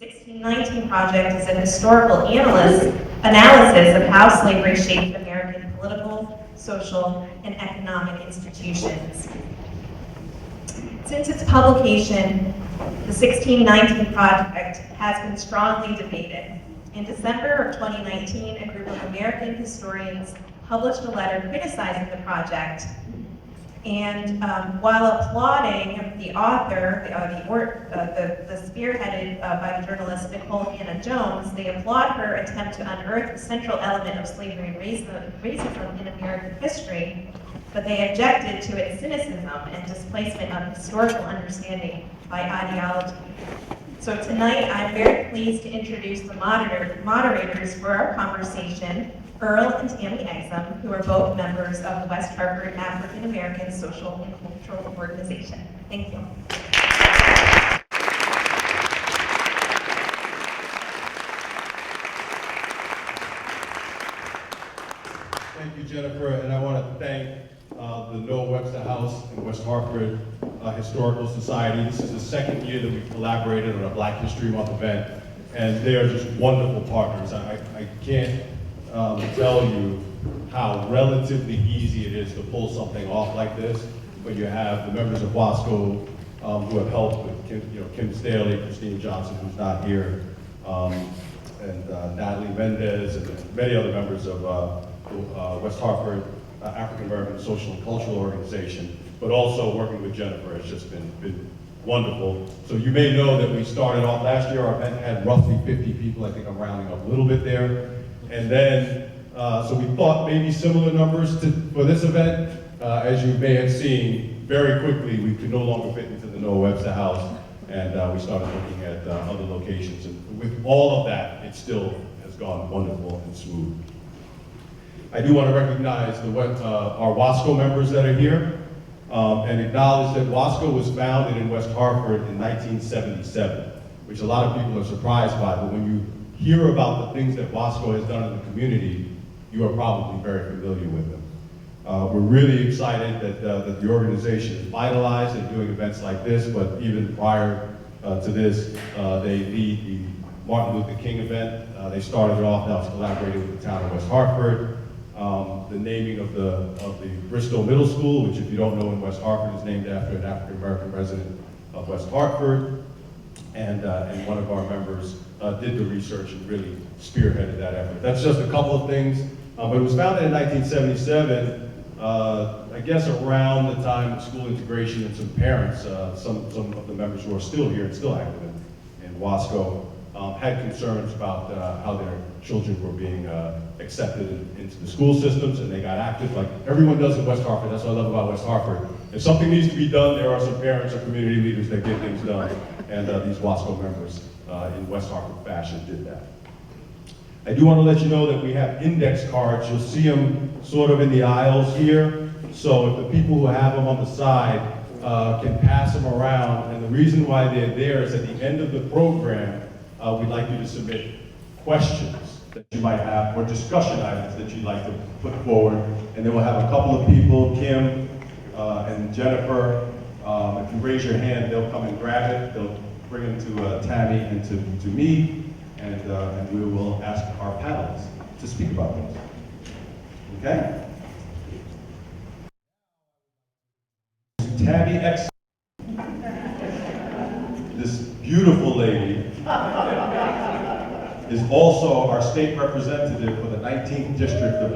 1619 Project is a historical analysis of how slavery shaped American political, social, and economic institutions. Since its publication, the 1619 Project has been strongly debated. In December of 2019, a group of American historians published a letter criticizing the project. And while applauding the author, the spearheaded by the journalist Nikole Hannah-Jones, they applaud her attempt to unearth the central element of slavery and racism in American history, but they objected to its cynicism and displacement of historical understanding by ideology. So tonight, I'm very pleased to introduce the moderators for our conversation, Earl and Tammy Exum, who are both members of the West Hartford African American Social and Cultural Organization. Thank you. Thank you, Jennifer, and I want to thank the Noah Webster House and West Hartford Historical Society. This is the second year that we've collaborated on a Black History Month event, and they are just wonderful partners. I can't tell you how relatively easy it is to pull something off like this, but you have the members of WASCO who have helped with Kim Staley, Christine Johnson, who's not here, and Natalie Mendez, and many other members of West Hartford African American Social and Cultural Organization, but also working with Jennifer has just been wonderful. So you may know that we started off last year, our event had roughly 50 people, I think I'm rounding up a little bit there. And then, so we thought maybe similar numbers for this event. As you may have seen, very quickly we could no longer fit into the Noah Webster House, and we started looking at other locations. And with all of that, it still has gone wonderful and smooth. I do want to recognize our WASCO members that are here, and acknowledge that WASCO was founded in West Hartford in 1977, which a lot of people are surprised by, but when you hear about the things that WASCO has done in the community, you are probably very familiar with them. We're really excited that the organization is vitalized and doing events like this, but even prior to this, they lead the Martin Luther King event. They started it off, now it's collaborating with the town of West Hartford. The naming of the Bristol Middle School, which if you don't know in West Hartford is named after an African American resident of West Hartford. And one of our members did the research and really spearheaded that effort. That's just a couple of things, but it was founded in 1977, I guess around the time of school integration, and some parents, some of the members who are still here and still active in WASCO, had concerns about how their children were being accepted into the school systems, and they got active like everyone does in West Hartford. That's what I love about West Hartford. If something needs to be done, there are some parents or community leaders that get things done, and these WASCO members in West Hartford fashion did that. I do want to let you know that we have index cards. You'll see them sort of in the aisles here. So if the people who have them on the side can pass them around, and the reason why they're there is at the end of the program, we'd like you to submit questions that you might have or discussion items that you'd like to put forward. And then we'll have a couple of people, Kim and Jennifer. If you raise your hand, they'll come and grab it. They'll bring them to Tammy and to me, and we will ask our panelists to speak about those. Okay? Tammy X. This beautiful lady is also our state representative for the 19th District of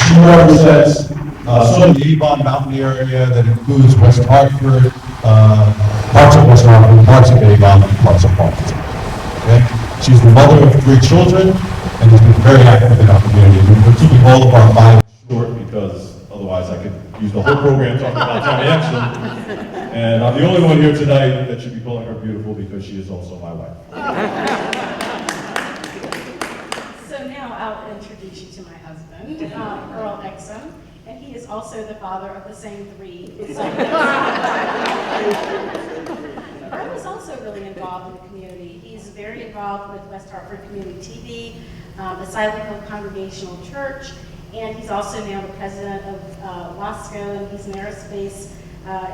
She represents some of the Avon Mountain area that includes West Hartford, parts of West Hartford, parts of Avon, and parts of Hartford. Okay? She's the mother of 3 children and has been very active in our community. We're keeping all of our bios short because otherwise I could use the whole program talking about Tammy Exum. And I'm the only one here tonight that should be calling her beautiful because she is also my wife. So now I'll introduce you to my husband, Earl Exum, and he is also the father of the same 3 sons. I was also really involved in the community. He's very involved with West Hartford Community TV, the Silent Hill Congregational Church, And he's also now the president of WASCO, and he's an aerospace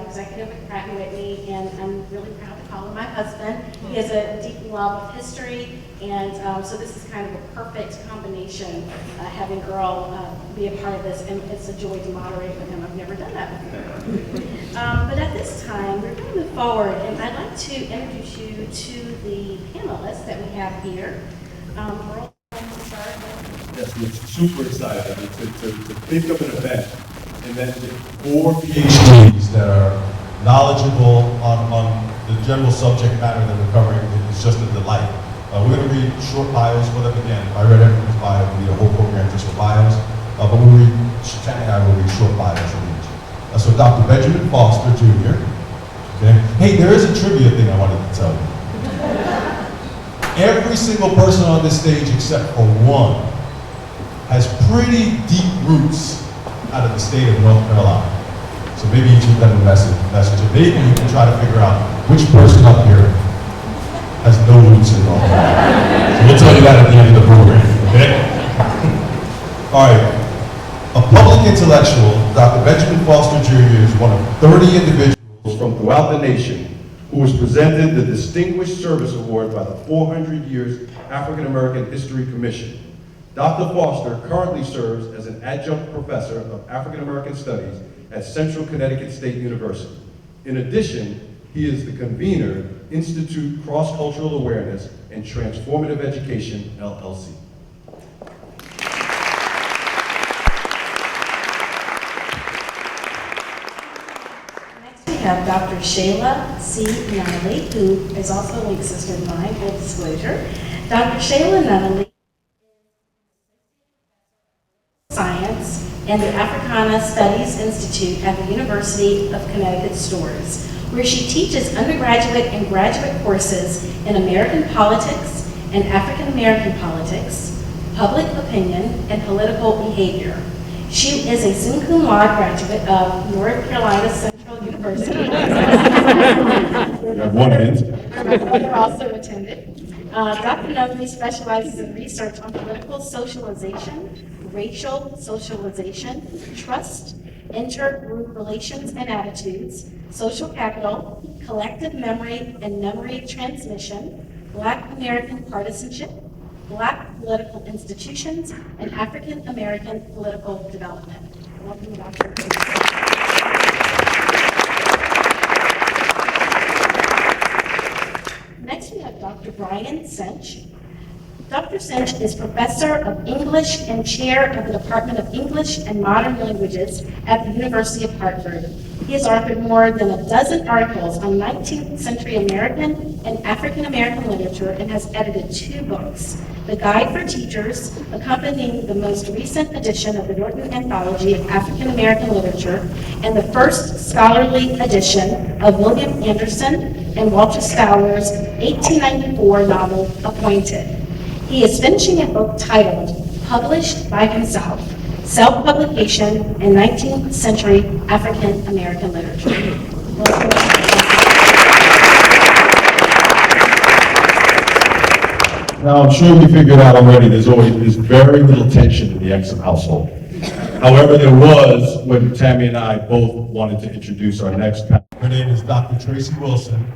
executive at Pratt & Whitney, and I'm really proud to call him my husband. He has a deep love of history, and so this is kind of a perfect combination, having Earl be a part of this, and it's a joy to moderate with him. I've never done that before. But at this time, we're going to move forward, and I'd like to introduce you to the panelists that we have here. Earl, to start with. Yes, we're super excited to think of an event and then the 4 PhDs that are knowledgeable on the general subject matter that we're covering is just a delight. We're going to read short bios for them again. If I read everyone's bio, we need a whole program just for bios. But we'll read, Shannon and I will read short bios of each. So Dr. Benjamin Foster, Jr. Okay. Hey, there is a trivia thing I wanted to tell you. Every single person on this stage except for one has pretty deep roots out of the state of North Carolina. So maybe you should send them a message, and maybe you can try to figure out which person up here has no roots in North Carolina. So we'll tell you that at the end of the program, okay? All right. A public intellectual, Dr. Benjamin Foster Jr. is one of 30 individuals from throughout the nation who was presented the Distinguished Service Award by the 400 Years African American History Commission. Dr. Foster currently serves as an adjunct professor of African American Studies at Central Connecticut State University. In addition, he is the convener, Institute Cross-Cultural Awareness and Transformative Education, LLC. Next we have Dr. Shayla C. Nunnally, who is also a link sister of mine, full disclosure. Dr. Shayla Nunnally Science and the Africana Studies Institute at the University of Connecticut Stores, where she teaches undergraduate and graduate courses in American politics and African American politics, public opinion, and political behavior. She is a summa cum laude graduate of North Carolina Central University. You have one hint. My brother also attended. Dr. Nunnally specializes in research on political socialization, racial socialization, trust, intergroup relations and attitudes, social capital, collective memory and memory transmission, Black American partisanship, Black political institutions, and African American political development. Welcome, Dr. Next, we have Dr. Brian Sench. Dr. Sench is Professor of English and Chair of the Department of English and Modern Languages at the University of Hartford. He has authored more than a dozen articles on 19th century American and African American literature and has edited 2 books, The Guide for Teachers, accompanying the most recent edition of the Norton Anthology of African American Literature, and the first scholarly edition of William Anderson and Walter Schuyler's 1894 novel, Appointed. He is finishing a book titled, Published by Himself, Self-Publication in 19th Century African American Literature. Now, I'm sure you figured out already there's very little tension in the Exum household. However, there was when Tammy and I both wanted to introduce our next panel. Her name is Dr. Tracy Wilson,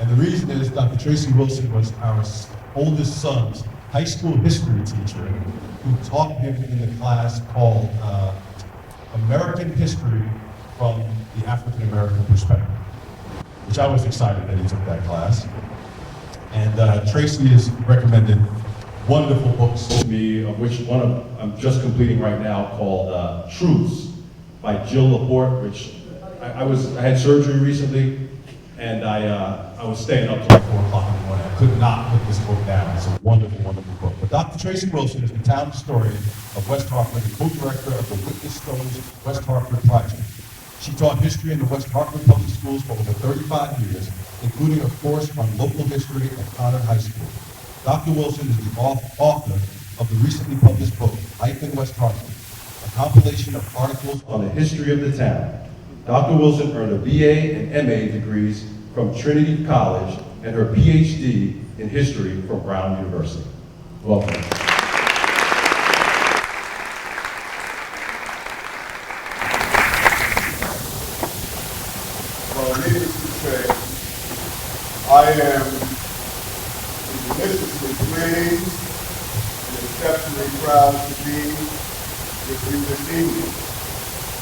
and the reason is Dr. Tracy Wilson was our oldest son's high school history teacher who taught him in the class called American History from the African American Perspective, which I was excited that he took that class. And Tracy has recommended wonderful books to me, of which one I'm just completing right now called Truths by Jill Laporte, which I had surgery recently, and I was staying up till 4 o'clock in the morning. I could not put this book down. It's a wonderful, wonderful book. But Dr. Tracy Wilson is the town historian of West Hartford and co-director of the Witness Stone's West Hartford Project. She taught history in the West Hartford Public Schools for over 35 years, including a course on local history at Conard High School. Dr. Wilson is the author of the recently published book, Life in West Hartford, a compilation of articles on the history of the town. Dr. Wilson earned a BA and MA degrees from Trinity College and her PhD in history from Brown University. Welcome. especially proud to be with you this evening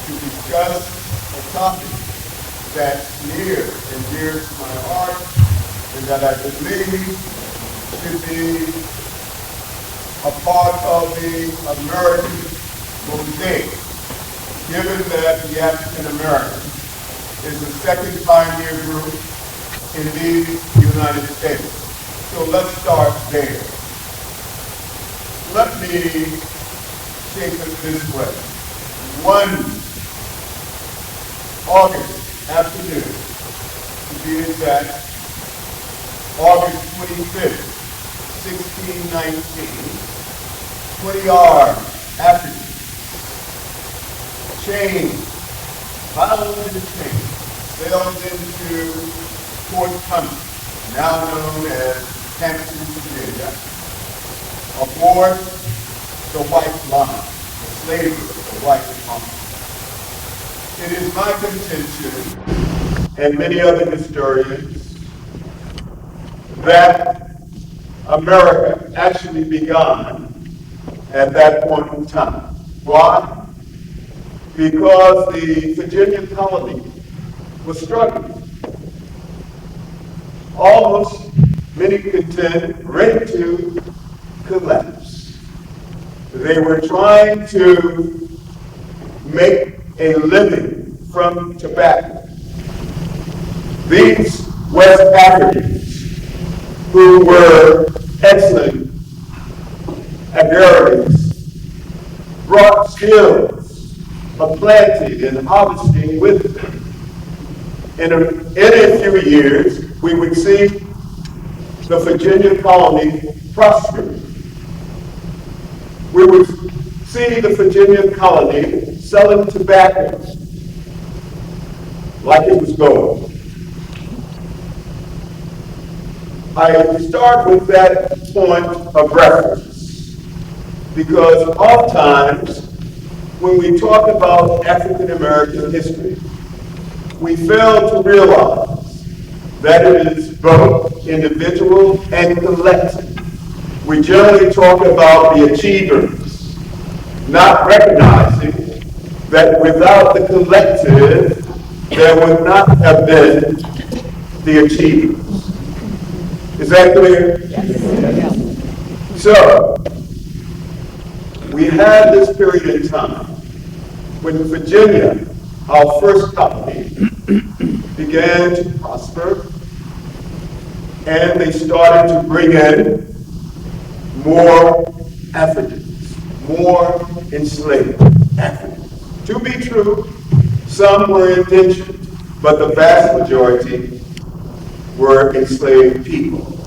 to discuss a topic that's near and dear to my heart and that I believe should be a part of the American mosaic, given that the African American is the second pioneer group in the United States. So let's start there. Let me take it this way. One August afternoon, to be exact, August 25th, 1619, 20 armed Africans, chained, bound in chains, sailed into Fort Cumming, now known as Hampton, Virginia, aboard the White Line, the slavery of the White Line. It is my contention, and many other historians, that America actually began at that point in time. Why? Because the Virginia colony was struggling. Almost, many contend, ready to collapse. They were trying to make a living from tobacco. These West Africans, who were excellent agrarians, brought skills of planting and harvesting with them. In a few years, we would see the Virginia colony prospering. We would see the Virginia colony selling tobacco like it was gold. I start with that point of reference because oftentimes when we talk about African American history, we fail to realize that it is both individual and collective. We generally talk about the achievers, not recognizing that without the collective, there would not have been the achievers. Is that clear? Yes. So, we had this period in time when Virginia, our first colony, began to prosper, and they started to bring in more Africans, more enslaved Africans. To be true, some were indentured, but the vast majority were enslaved people.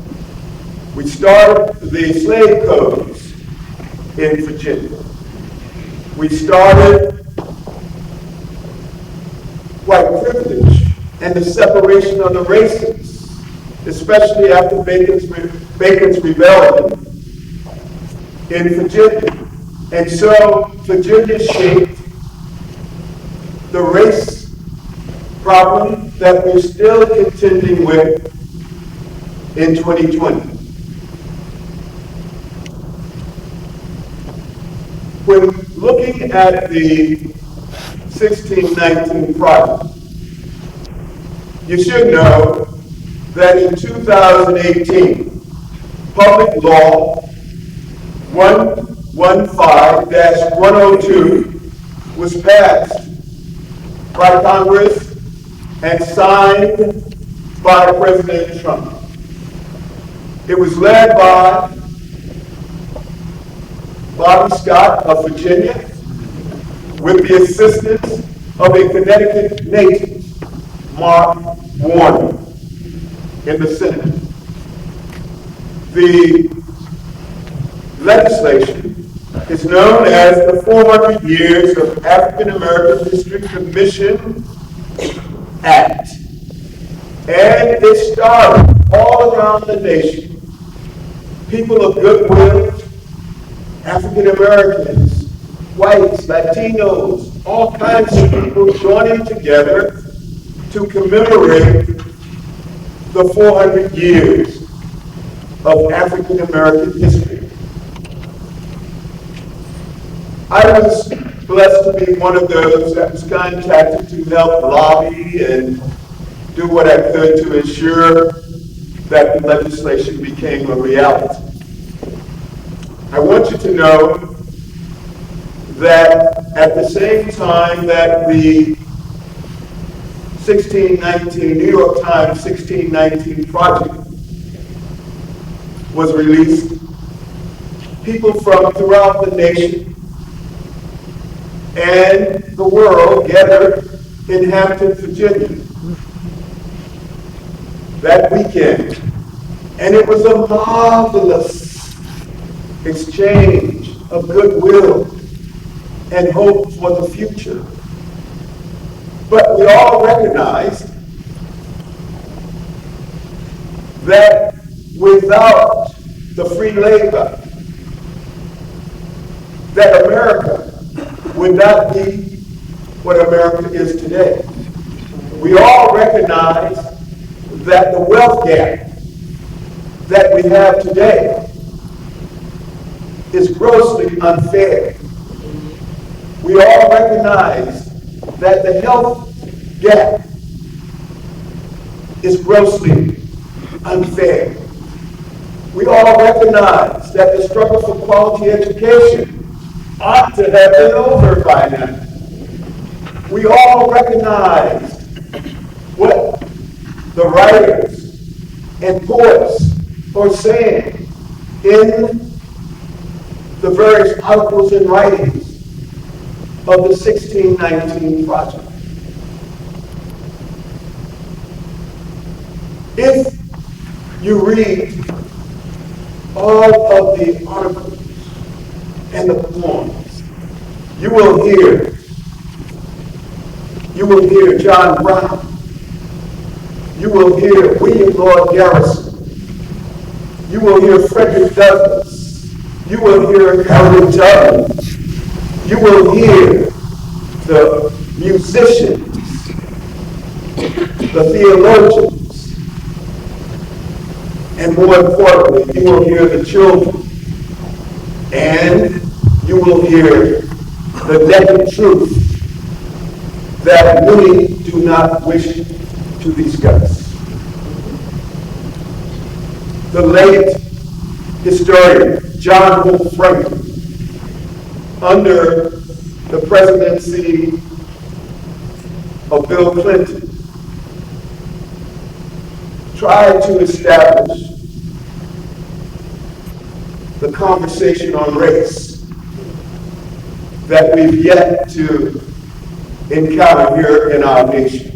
We started the slave codes in Virginia. We started white privilege and the separation of the races, especially after Bacon's rebellion in Virginia. And so Virginia shaped the race problem that we're still contending with in 2020. When looking at the 1619 project, you should know that in 2018, Public Law 115-102 was passed by Congress and signed by President Trump. It was led by Bobby Scott of Virginia with the assistance of a Connecticut native, Mark Warner, in the Senate. The legislation is known as the 400 Years of African American History Commission Act. And it started all around the nation. People of goodwill, African Americans, whites, Latinos, all kinds of people joining together to commemorate the 400 years of African American history. I was blessed to be one of those that was contacted to help lobby and do what I could to ensure that the legislation became a reality. I want you to know that at the same time that the 1619, New York Times 1619 project was released, people from throughout the nation and the world gathered in Hampton, Virginia that weekend. And it was a marvelous exchange of goodwill and hope for the future. But we all recognized that without the free labor, that America would not be what America is today. We all recognize that the wealth gap that we have today is grossly unfair. We all recognize that the health gap is grossly unfair. We all recognize that the struggle for quality education ought to have been over by now. We all recognize what the writers and poets are saying in the various articles and writings of the 1619 project. If you read all of the articles and the poems, you will hear John Brown, you will hear William Lloyd Garrison, you will hear Frederick Douglass, you will hear Harriet Tubman, you will hear the musicians, the theologians, and more importantly, you will hear the children, and you will hear the naked truth that many do not wish to discuss. The late historian John Hope Franklin, under the presidency of Bill Clinton, tried to establish the conversation on race that we've yet to encounter here in our nation.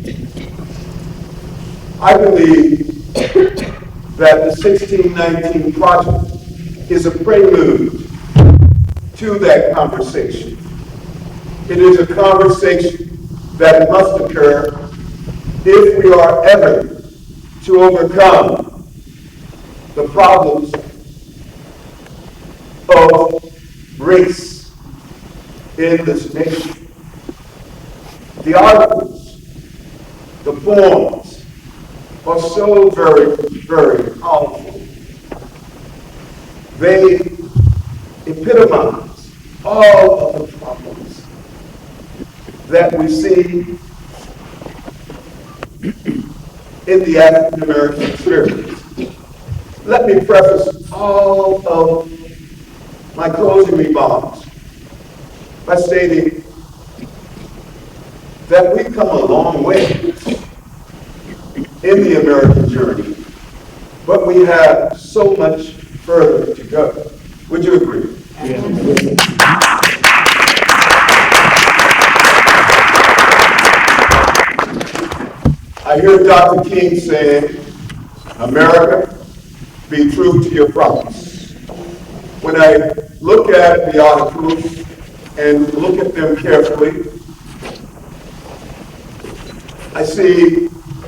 I believe that the 1619 project is a prelude to that conversation. It is a conversation that must occur if we are ever to overcome the problems of race in this nation. The articles, the poems are so very, very powerful. They epitomize all of the problems that we see in the African American experience. Let me preface all of my closing remarks by stating that we've come a long way in the American journey, but we have so much further to go. Would you agree? Yes. I hear Dr. King saying, America, be true to your promise. When I look at the articles and look at them carefully, I see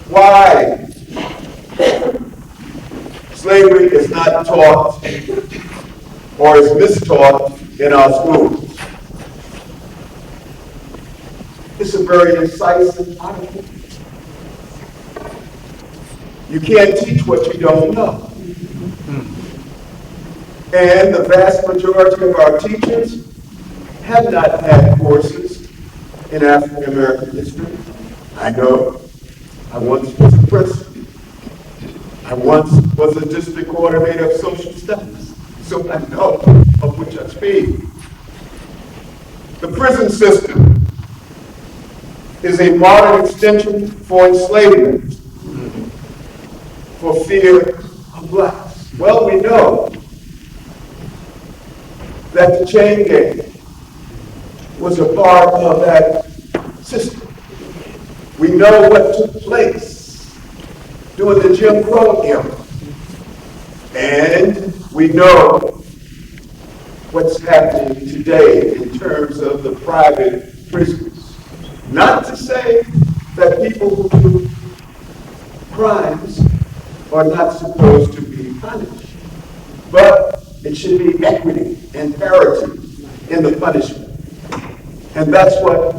why slavery is not taught or is mistaught in our schools. It's a very incisive article. You can't teach what you don't know. And the vast majority of our teachers have not had courses in African American history. I know I once was a principal. I once was a district coordinator of social studies, so I know of which I speak. The prison system is a modern extension for enslavement, for fear of blacks. Well, we know that the chain gang was a part of that system. We know what took place during the Jim Crow era. And we know what's happening today in terms of the private prisons. Not to say that people who do crimes are not supposed to be punished, but it should be equity and parity in the punishment. And that's what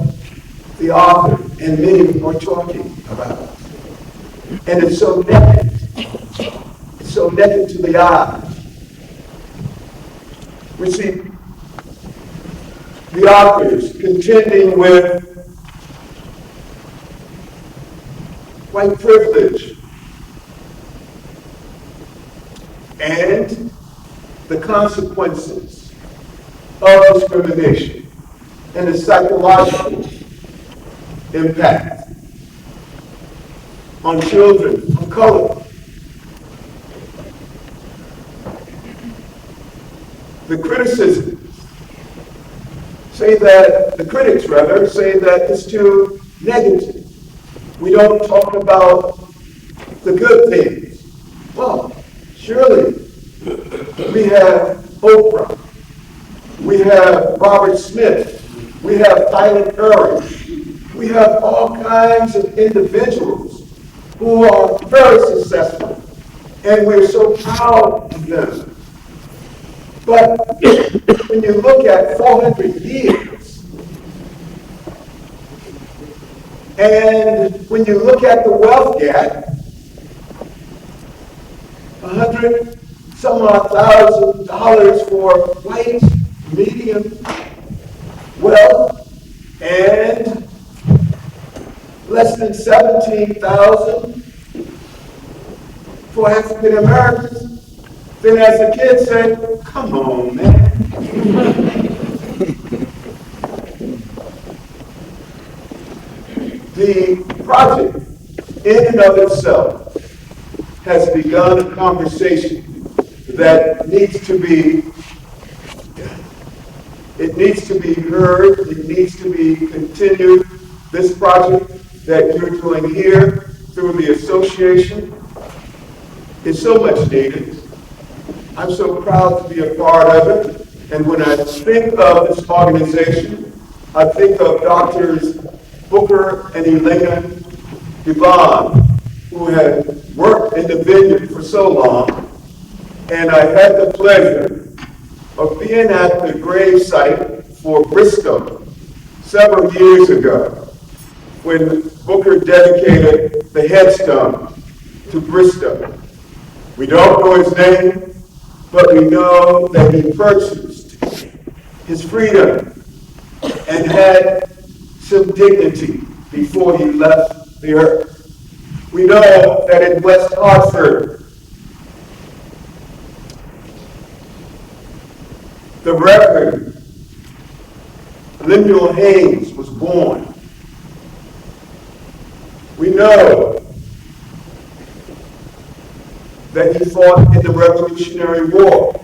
the author and many are talking about. And it's so naked. It's so naked to the eye. We see the authors contending with white privilege and the consequences of discrimination and the psychological impact on children of color. The criticisms say that, the critics rather, say that it's too negative. We don't talk about the good things. Well, surely we have Oprah, we have Robert Smith, we have Tyler Perry, we have all kinds of individuals who are very successful, and we're so proud of them. But when you look at 400 years, and when you look at the wealth gap, 100 some odd $1,000 for white, medium wealth, and less than $17,000 for African Americans, then as the kids said, come on, man. The project in and of itself has begun a conversation that needs to be, it needs to be heard, it needs to be continued. This project that you're doing here through the association is so much needed. I'm so proud to be a part of it. And when I think of this organization, I think of Drs. Booker and Elena Devon, who had worked in the vineyard for so long. And I had the pleasure of being at the grave site for Briscoe several years ago when Booker dedicated the headstone to Briscoe. We don't know his name, but we know that he purchased his freedom and had some dignity before he left the earth. We know that in West Hartford, the Reverend Lemuel Haynes was born. We know that he fought in the Revolutionary War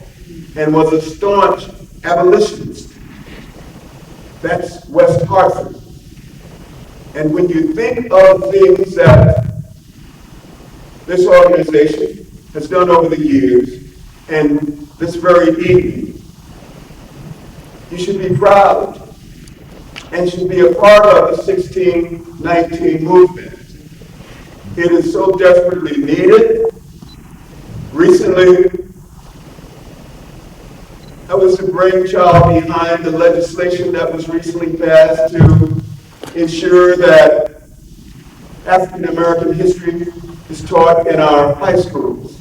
and was a staunch abolitionist. That's West Hartford. And when you think of things that this organization has done over the years, and this very evening, you should be proud and should be a part of the 1619 movement. It is so desperately needed. Recently, I was the brainchild behind the legislation that was recently passed to ensure that African American history is taught in our high schools.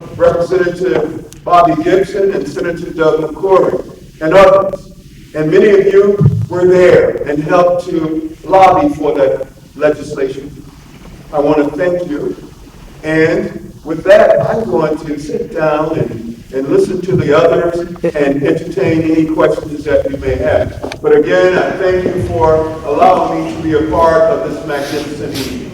Representative Bobby Gibson and Senator Doug McCormick and others. And many of you were there and helped to lobby for that legislation. I want to thank you. And with that, I'm going to sit down and listen to the others and entertain any questions that you may have. But again, I thank you for allowing me to be a part of this magnificent evening.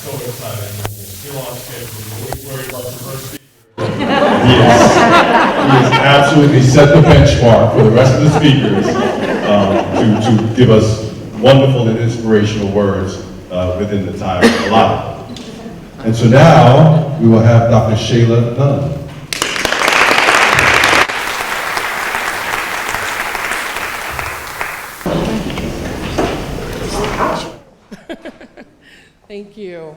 So excited. Still on schedule. Worried about the first speaker. Yes. He has absolutely set the benchmark for the rest of the speakers to give us wonderful and inspirational words within the time allotted. And so now we will have Dr. Shayla Nunn. Thank you.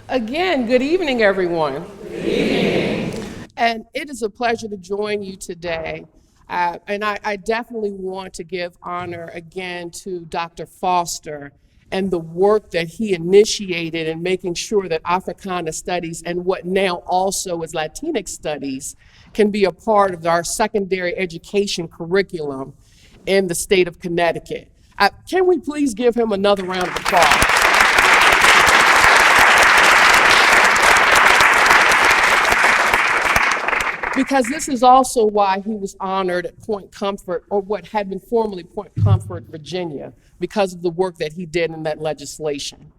Again, good evening, everyone. Good evening. And it is a pleasure to join you today. And I definitely want to give honor again to Dr. Foster and the work that he initiated in making sure that Africana studies and what now also is Latinx studies can be a part of our secondary education curriculum in the state of Connecticut. Can we please give him another round of applause? Because this is also why he was honored at Point Comfort, or what had been formerly Point Comfort, Virginia, because of the work that he did in that legislation.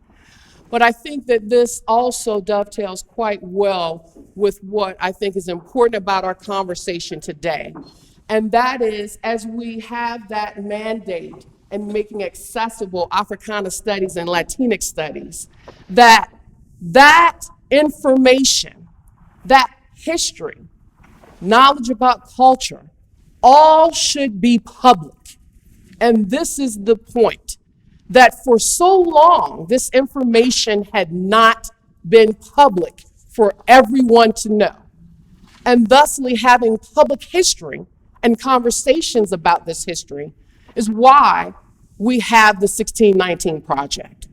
But I think that this also dovetails quite well with what I think is important about our conversation today. And that is, as we have that mandate in making accessible Africana studies and Latinx studies, that information, that history, knowledge about culture, all should be public. And this is the point, that for so long, this information had not been public for everyone to know. And thusly, having public history and conversations about this history is why we have the 1619 Project.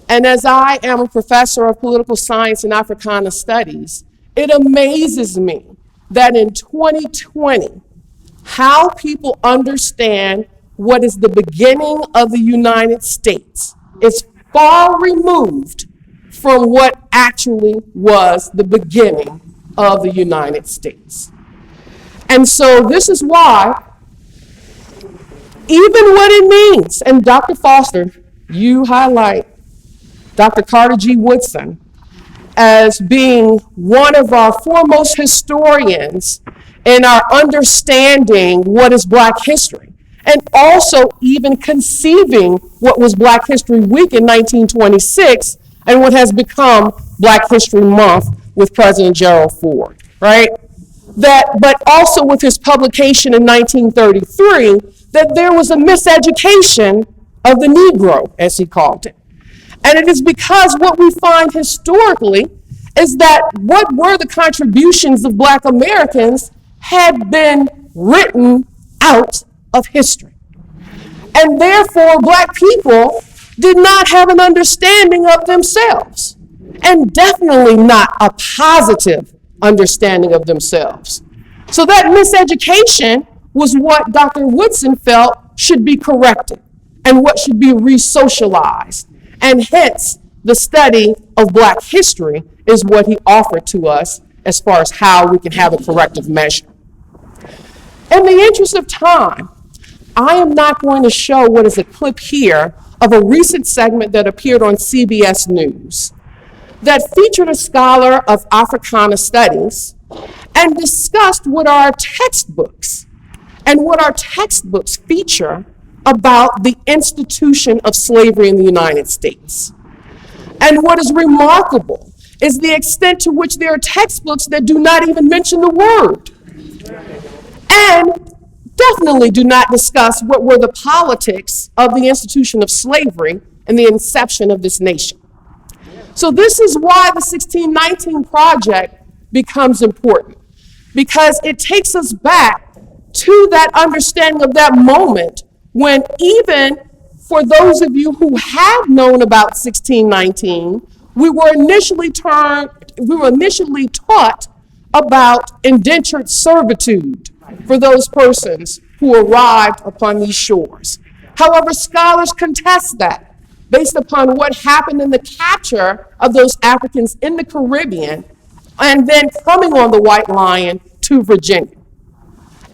And as I am a professor of political science and Africana studies, it amazes me that in 2020, how people understand what is the beginning of the United States is far removed from what actually was the beginning of the United States. And so this is why, even what it means, and Dr. Foster, you highlight Dr. Carter G. Woodson as being one of our foremost historians in our understanding what is Black history, and also even conceiving what was Black History Week in 1926 and what has become Black History Month with President Gerald Ford, right? But also with his publication in 1933, that there was a miseducation of the Negro, as he called it. And it is because what we find historically is that what were the contributions of Black Americans had been written out of history. And therefore, Black people did not have an understanding of themselves, and definitely not a positive understanding of themselves. So that miseducation was what Dr. Woodson felt should be corrected and what should be re-socialized. And hence, the study of Black history is what he offered to us as far as how we can have a corrective measure. In the interest of time, I am not going to show what is a clip here of a recent segment that appeared on CBS News that featured a scholar of Africana studies and discussed what our textbooks feature about the institution of slavery in the United States. And what is remarkable is the extent to which there are textbooks that do not even mention the word, and definitely do not discuss what were the politics of the institution of slavery and the inception of this nation. So this is why the 1619 Project becomes important, because it takes us back to that understanding of that moment when even for those of you who have known about 1619, we were initially taught about indentured servitude for those persons who arrived upon these shores. However, scholars contest that based upon what happened in the capture of those Africans in the Caribbean and then coming on the White Lion to Virginia.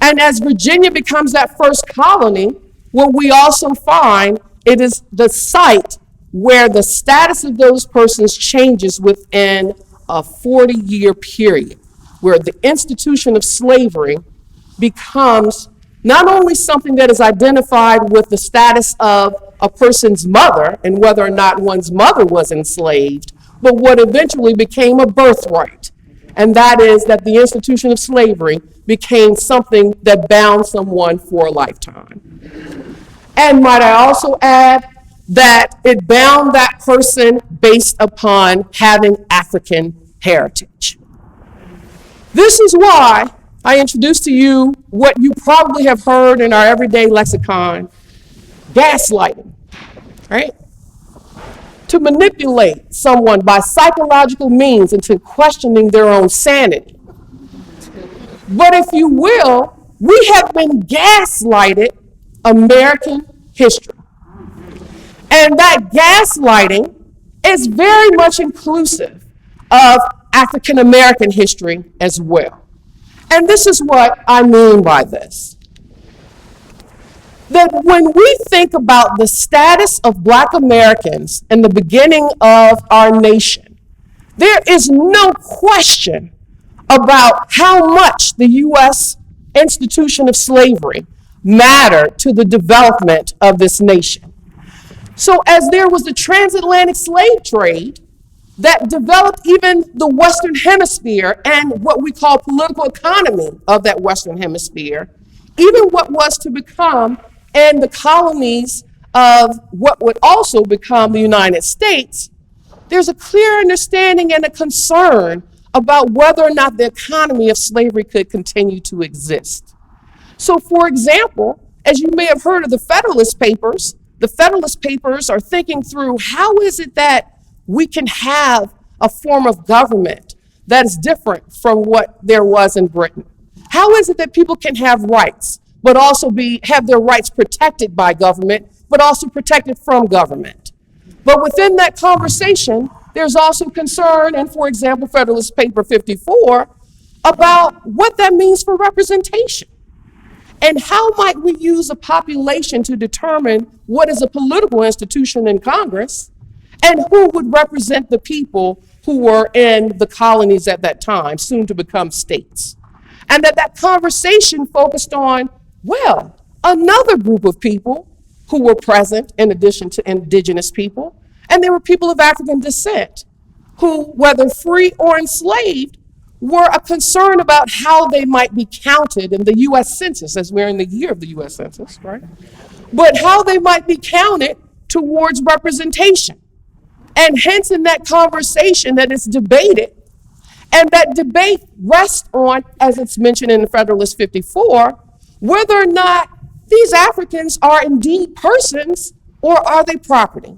And as Virginia becomes that first colony, what we also find, it is the site where the status of those persons changes within a 40-year period, where the institution of slavery becomes not only something that is identified with the status of a person's mother and whether or not one's mother was enslaved, but what eventually became a birthright. And that is that the institution of slavery became something that bound someone for a lifetime. And might I also add that it bound that person based upon having African heritage. This is why I introduced to you what you probably have heard in our everyday lexicon, gaslighting, right? To manipulate someone by psychological means into questioning their own sanity. But if you will, we have been gaslighted American history. And that gaslighting is very much inclusive of African American history as well. And this is what I mean by this. That when we think about the status of Black Americans in the beginning of our nation, there is no question about how much the U.S. institution of slavery mattered to the development of this nation. So as there was the transatlantic slave trade that developed even the Western Hemisphere and what we call political economy of that Western Hemisphere, even what was to become in the colonies of what would also become the United States, there's a clear understanding and a concern about whether or not the economy of slavery could continue to exist. So for example, as you may have heard of the Federalist Papers are thinking through how is it that we can have a form of government that is different from what there was in Britain? How is it that people can have rights, but also have their rights protected by government, but also protected from government? But within that conversation, there's also concern, and for example, Federalist Paper 54, about what that means for representation. And how might we use a population to determine what is a political institution in Congress and who would represent the people who were in the colonies at that time, soon to become states. And that conversation focused on, well, another group of people who were present in addition to indigenous people, and they were people of African descent who, whether free or enslaved, were a concern about how they might be counted in the U.S. Census, as we're in the year of the U.S. Census, right? But how they might be counted towards representation. And hence in that conversation that is debated, and that debate rests on, as it's mentioned in the Federalist 54, whether or not these Africans are indeed persons or are they property?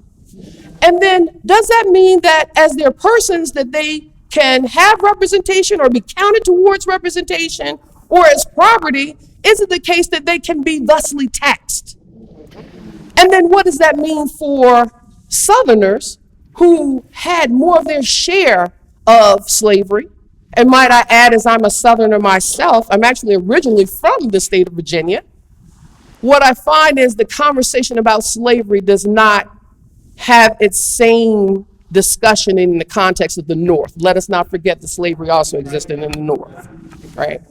And then does that mean that as they're persons that they can have representation or be counted towards representation, or as property, is it the case that they can be thusly taxed? And then what does that mean for Southerners who had more of their share of slavery? And might I add, as I'm a Southerner myself, I'm actually originally from the state of Virginia. What I find is the conversation about slavery does not have its same discussion in the context of the North. Let us not forget that slavery also existed in the North, right?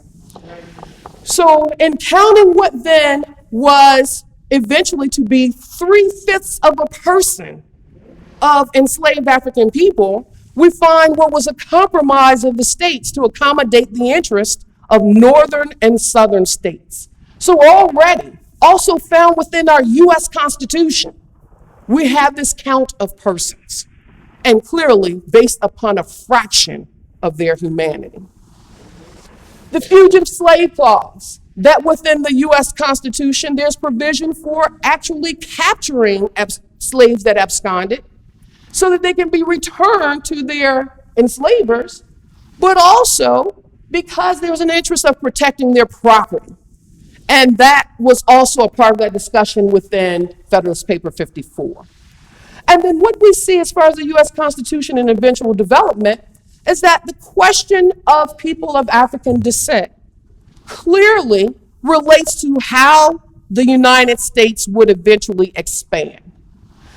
So in counting what then was eventually to be 3/5 of a person of enslaved African people, we find what was a compromise of the states to accommodate the interest of northern and southern states. So already, also found within our U.S. Constitution, we have this count of persons, and clearly based upon a fraction of their humanity. The Fugitive Slave Clause that within the U.S. Constitution, there's provision for actually capturing slaves that absconded so that they can be returned to their enslavers, but also because there was an interest of protecting their property. And that was also a part of that discussion within Federalist Paper 54. And then what we see as far as the U.S. Constitution and eventual development is that the question of people of African descent clearly relates to how the United States would eventually expand.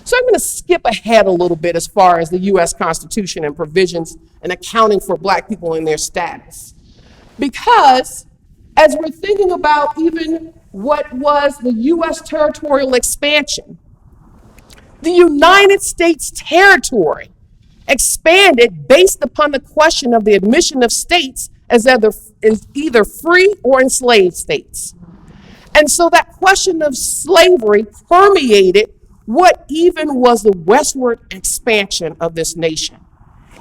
So I'm going to skip ahead a little bit as far as the U.S. Constitution and provisions and accounting for Black people and their status. Because as we're thinking about even what was the U.S. territorial expansion, the United States territory expanded based upon the question of the admission of states as either free or enslaved states. And so that question of slavery permeated what even was the westward expansion of this nation.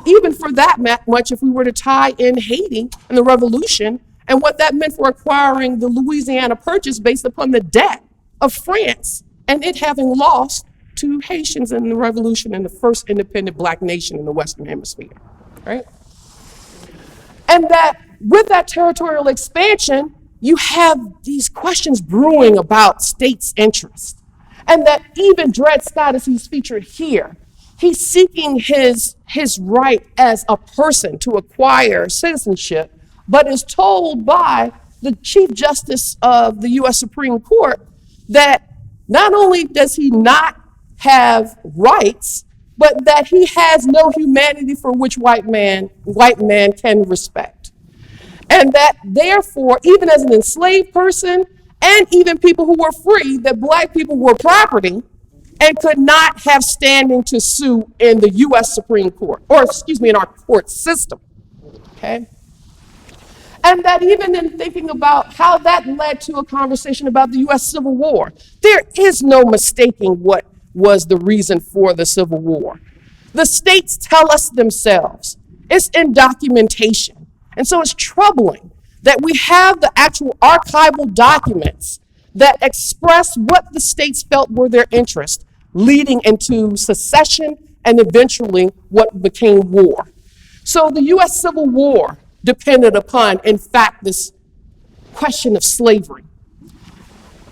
Even for that much, if we were to tie in Haiti and the Revolution and what that meant for acquiring the Louisiana Purchase based upon the debt of France and it having lost to Haitians in the Revolution and the first independent Black nation in the Western Hemisphere, right? And that with that territorial expansion, you have these questions brewing about states' interest. And that even Dred Scott, as he's featured here, he's seeking his right as a person to acquire citizenship, but is told by the Chief Justice of the U.S. Supreme Court that not only does he not have rights, but that he has no humanity for which white man can respect. And that therefore, even as an enslaved person, and even people who were free, that Black people were property and could not have standing to sue in the U.S. Supreme Court, or in our court system, okay? And that even in thinking about how that led to a conversation about the U.S. Civil War, there is no mistaking what was the reason for the Civil War. The states tell us themselves. It's in documentation. And so it's troubling that we have the actual archival documents that express what the states felt were their interests, leading into secession and eventually what became war. So the U.S. Civil War depended upon, in fact, this question of slavery.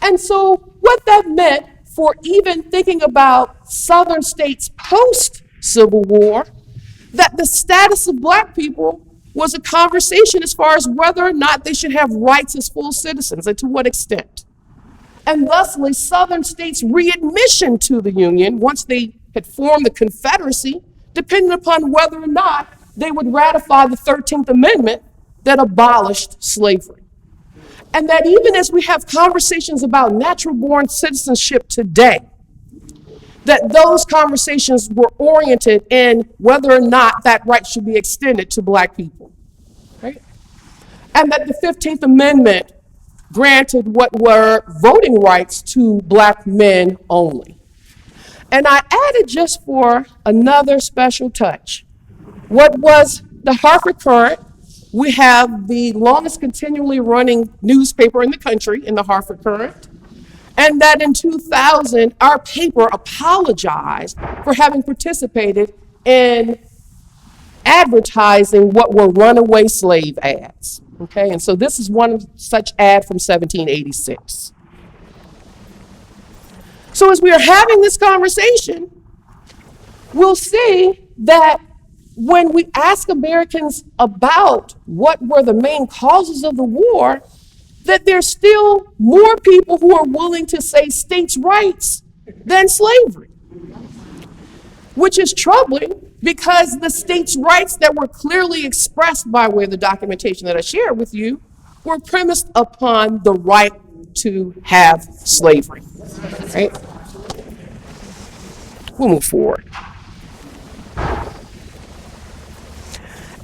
And so what that meant for even thinking about Southern states post-Civil War, that the status of Black people was a conversation as far as whether or not they should have rights as full citizens and to what extent. And thusly, Southern states' readmission to the Union, once they had formed the Confederacy, depended upon whether or not they would ratify the 13th Amendment that abolished slavery. And that even as we have conversations about natural-born citizenship today, that those conversations were oriented in whether or not that right should be extended to Black people, right? And that the 15th Amendment granted what were voting rights to Black men only. And I added, just for another special touch, what was the Hartford Courant. We have the longest continually running newspaper in the country in the Hartford Courant. And that in 2000, our paper apologized for having participated in advertising what were runaway slave ads. Okay, and so this is one such ad from 1786. So as we are having this conversation, we'll see that when we ask Americans about what were the main causes of the war, that there's still more people who are willing to say states' rights than slavery, which is troubling because the states' rights that were clearly expressed by way of the documentation that I shared with you were premised upon the right to have slavery, right? We'll move forward.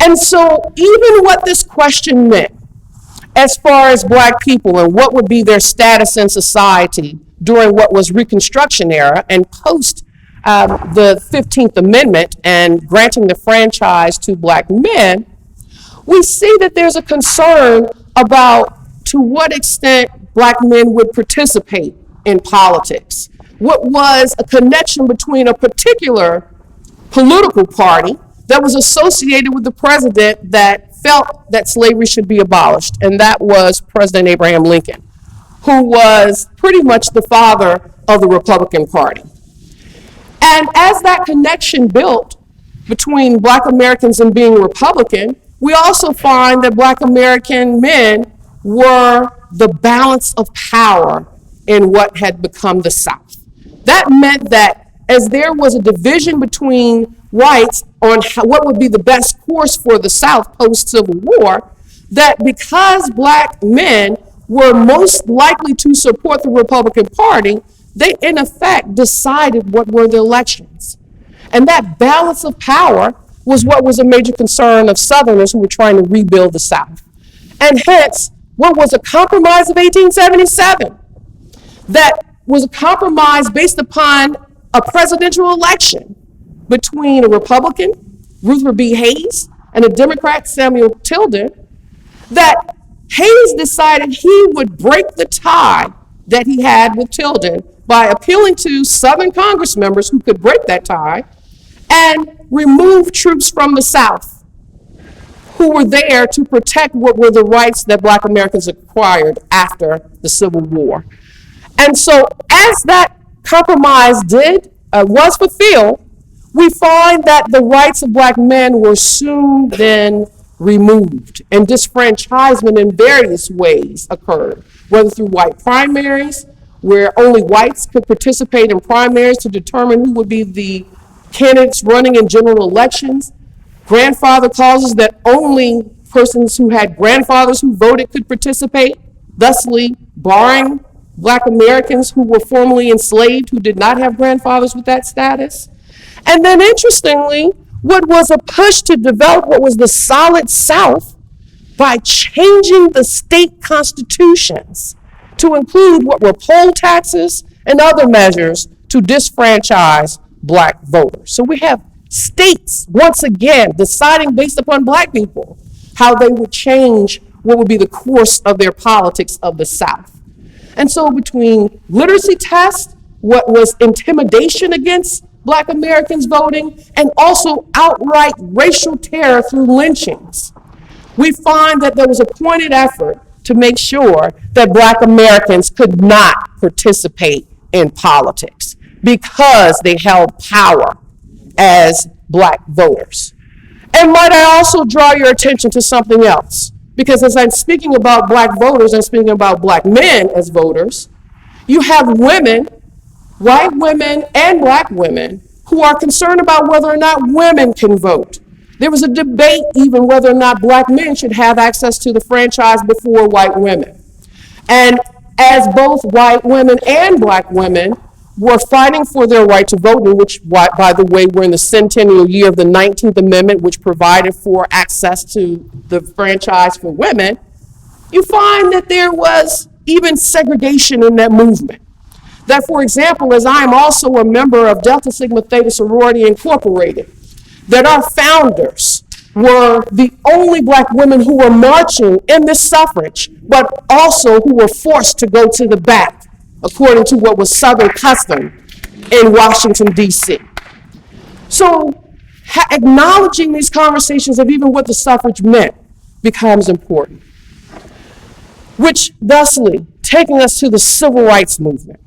And so even what this question meant as far as Black people and what would be their status in society during what was Reconstruction era and post the 15th Amendment and granting the franchise to Black men, we see that there's a concern about to what extent black men would participate in politics. What was a connection between a particular political party that was associated with the president that felt that slavery should be abolished, and that was President Abraham Lincoln, who was pretty much the father of the Republican Party. And as that connection built between black Americans and being Republican, we also find that black American men were the balance of power in what had become the South. That meant that as there was a division between whites on what would be the best course for the South post-Civil War, that because black men were most likely to support the Republican Party, they in effect decided what were the elections. And that balance of power was what was a major concern of Southerners who were trying to rebuild the South. And hence, what was a compromise of 1877? That was a compromise based upon a presidential election between a Republican, Rutherford B. Hayes, and a Democrat, Samuel Tilden, that Hayes decided he would break the tie that he had with Tilden by appealing to Southern Congress members who could break that tie and remove troops from the South who were there to protect what were the rights that black Americans acquired after the Civil War. And so as that compromise was fulfilled, we find that the rights of black men were soon then removed, and disfranchisement in various ways occurred, whether through white primaries, where only whites could participate in primaries to determine who would be the candidates running in general elections, grandfather clauses that only persons who had grandfathers who voted could participate, thusly barring black Americans who were formerly enslaved who did not have grandfathers with that status. And then interestingly, what was a push to develop what was the solid South by changing the state constitutions to include what were poll taxes and other measures to disfranchise black voters. So we have states, once again, deciding based upon black people how they would change what would be the course of their politics of the South. And so between literacy tests, what was intimidation against black Americans voting, and also outright racial terror through lynchings, we find that there was a pointed effort to make sure that black Americans could not participate in politics because they held power as black voters. And might I also draw your attention to something else? Because as I'm speaking about black voters, I'm speaking about black men as voters. You have women, white women and black women, who are concerned about whether or not women can vote. There was a debate even whether or not black men should have access to the franchise before white women. And as both white women and black women were fighting for their right to vote, in which, by the way, we're in the centennial year of the 19th Amendment, which provided for access to the franchise for women, you find that there was even segregation in that movement. That, for example, as I am also a member of Delta Sigma Theta Sorority Incorporated, that our founders were the only black women who were marching in this suffrage, but also who were forced to go to the back, according to what was Southern custom in Washington, D.C. So acknowledging these conversations of even what the suffrage meant becomes important, which thusly taking us to the civil rights movement.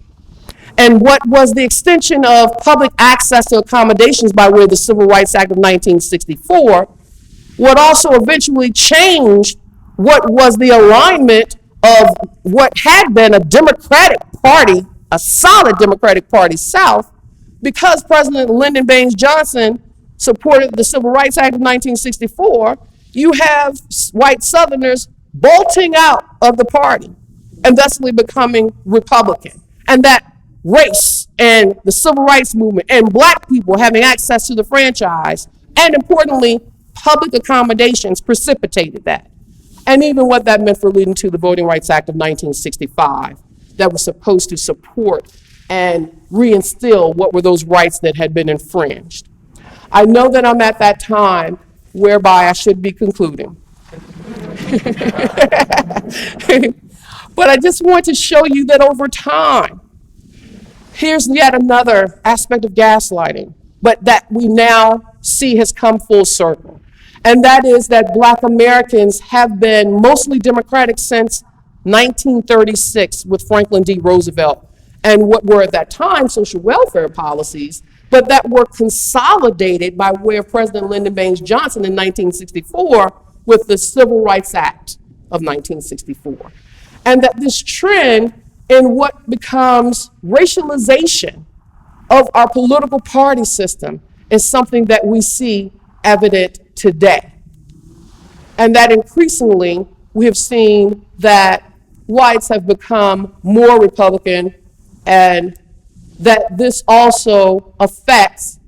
And what was the extension of public access to accommodations by way of the Civil Rights Act of 1964, what also eventually changed what was the alignment of what had been a Democratic Party, a solid Democratic Party South, because President Lyndon Baines Johnson supported the Civil Rights Act of 1964, you have white Southerners bolting out of the party and thusly becoming Republican. And that race and the civil rights movement and black people having access to the franchise, and importantly, public accommodations precipitated that. And even what that meant for leading to the Voting Rights Act of 1965 that was supposed to support and reinstill what were those rights that had been infringed. I know that I'm at that time whereby I should be concluding. But I just want to show you that over time, here's yet another aspect of gaslighting, but that we now see has come full circle. And that is that Black Americans have been mostly Democratic since 1936 with Franklin D. Roosevelt and what were at that time social welfare policies, but that were consolidated by way of President Lyndon Baines Johnson in 1964 with the Civil Rights Act of 1964. And that this trend in what becomes racialization of our political party system is something that we see evident today. And that increasingly we have seen that whites have become more Republican, and that this also affects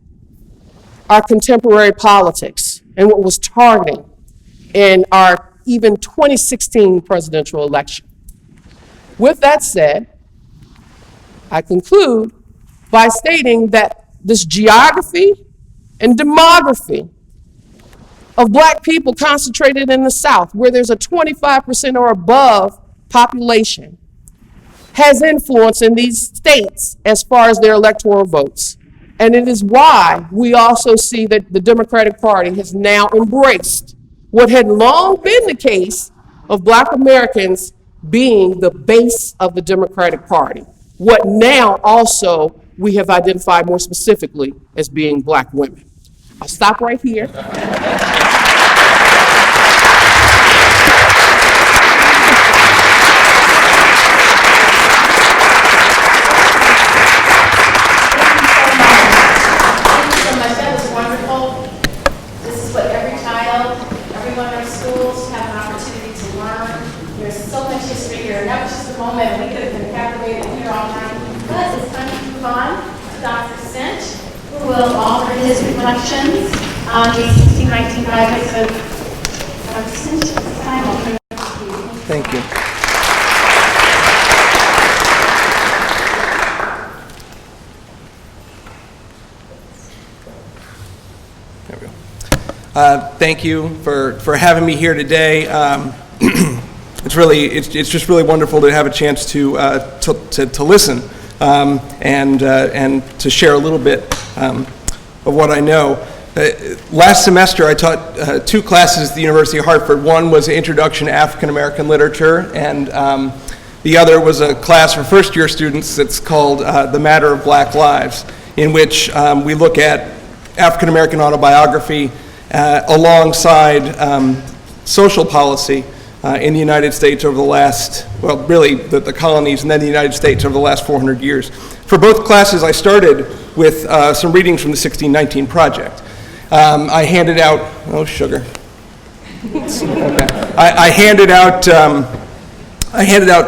our contemporary politics and what was targeting in our even 2016 presidential election. With that said, I conclude by stating that this geography and demography of Black people concentrated in the South, where there's a 25% or above population, has influence in these states as far as their electoral votes. And it is why we also see that the Democratic Party has now embraced what had long been the case of Black Americans being the base of the Democratic Party, what now also we have identified more specifically as being Black women. I'll stop right here. Moment we could have been captivated here all night, but it's time to move on to Dr. Cinch, who will offer his reflections on the 1619 project. So, Dr. Cinch, it's time. I'll turn it over to you. Thank you. There we go. Thank you for having me here today. It's just really wonderful to have a chance to listen and to share a little bit of what I know. Last semester I taught two classes at the University of Hartford. One was an Introduction to African American Literature, and the other was a class for first year students that's called The Matter of Black Lives, in which we look at African American autobiography alongside social policy in the United States over the last, well, really the colonies and then the United States over the last 400 years. For both classes, I started with some readings from the 1619 Project. I handed out, oh, sugar. Okay. I handed out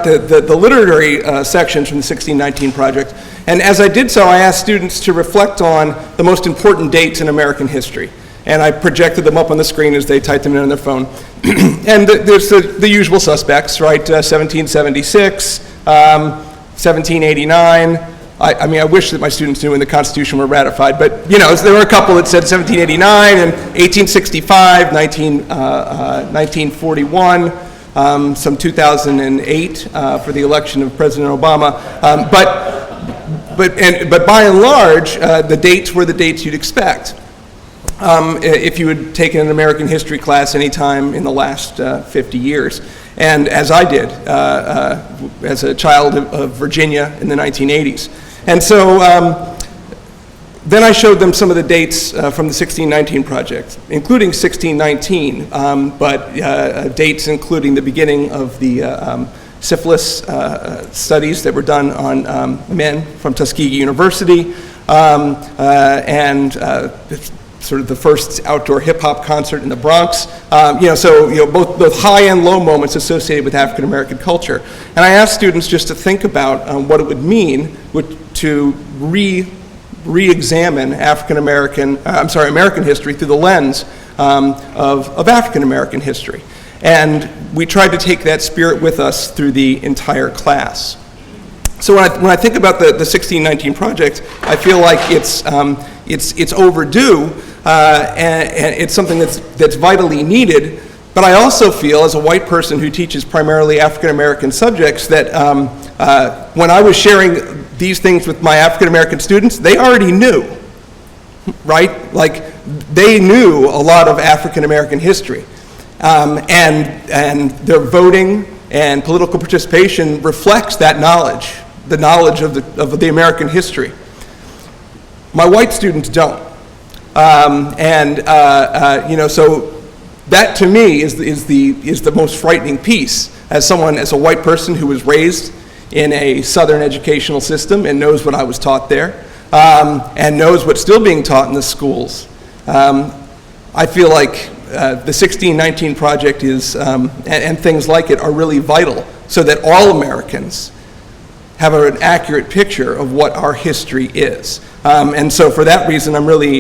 the literary sections from the 1619 Project, and as I did so, I asked students to reflect on the most important dates in American history. And I projected them up on the screen as they typed them in on their phone. And there's the usual suspects, right? 1776, 1789. I mean, I wish that my students knew when the Constitution were ratified, but you know, there were a couple that said 1789 and 1865, 1941, some 2008 for the election of President Obama. But by and large, the dates were the dates you'd expect. If you had taken an American history class any time in the last 50 years. And as I did as a child of Virginia in the 1980s. And so then I showed them some of the dates from the 1619 Project, including 1619, but dates including the beginning of the syphilis studies that were done on men from Tuskegee University, and sort of the first outdoor hip-hop concert in the Bronx. Both high and low moments associated with African American culture. And I asked students just to think about what it would mean to re-examine American history through the lens of African American history. And we tried to take that spirit with us through the entire class. So when I think about the 1619 Project, I feel like it's overdue, and it's something that's vitally needed. But I also feel, as a white person who teaches primarily African American subjects, that when I was sharing these things with my African American students, they already knew, right? Like, they knew a lot of African American history. And their voting and political participation reflects that knowledge, the knowledge of the American history. My white students don't. So that to me is the most frightening piece, as a white person who was raised in a Southern educational system and knows what I was taught there, and knows what's still being taught in the schools. I feel like the 1619 Project is, and things like it, are really vital so that all Americans have an accurate picture of what our history is. And so for that reason, I'm really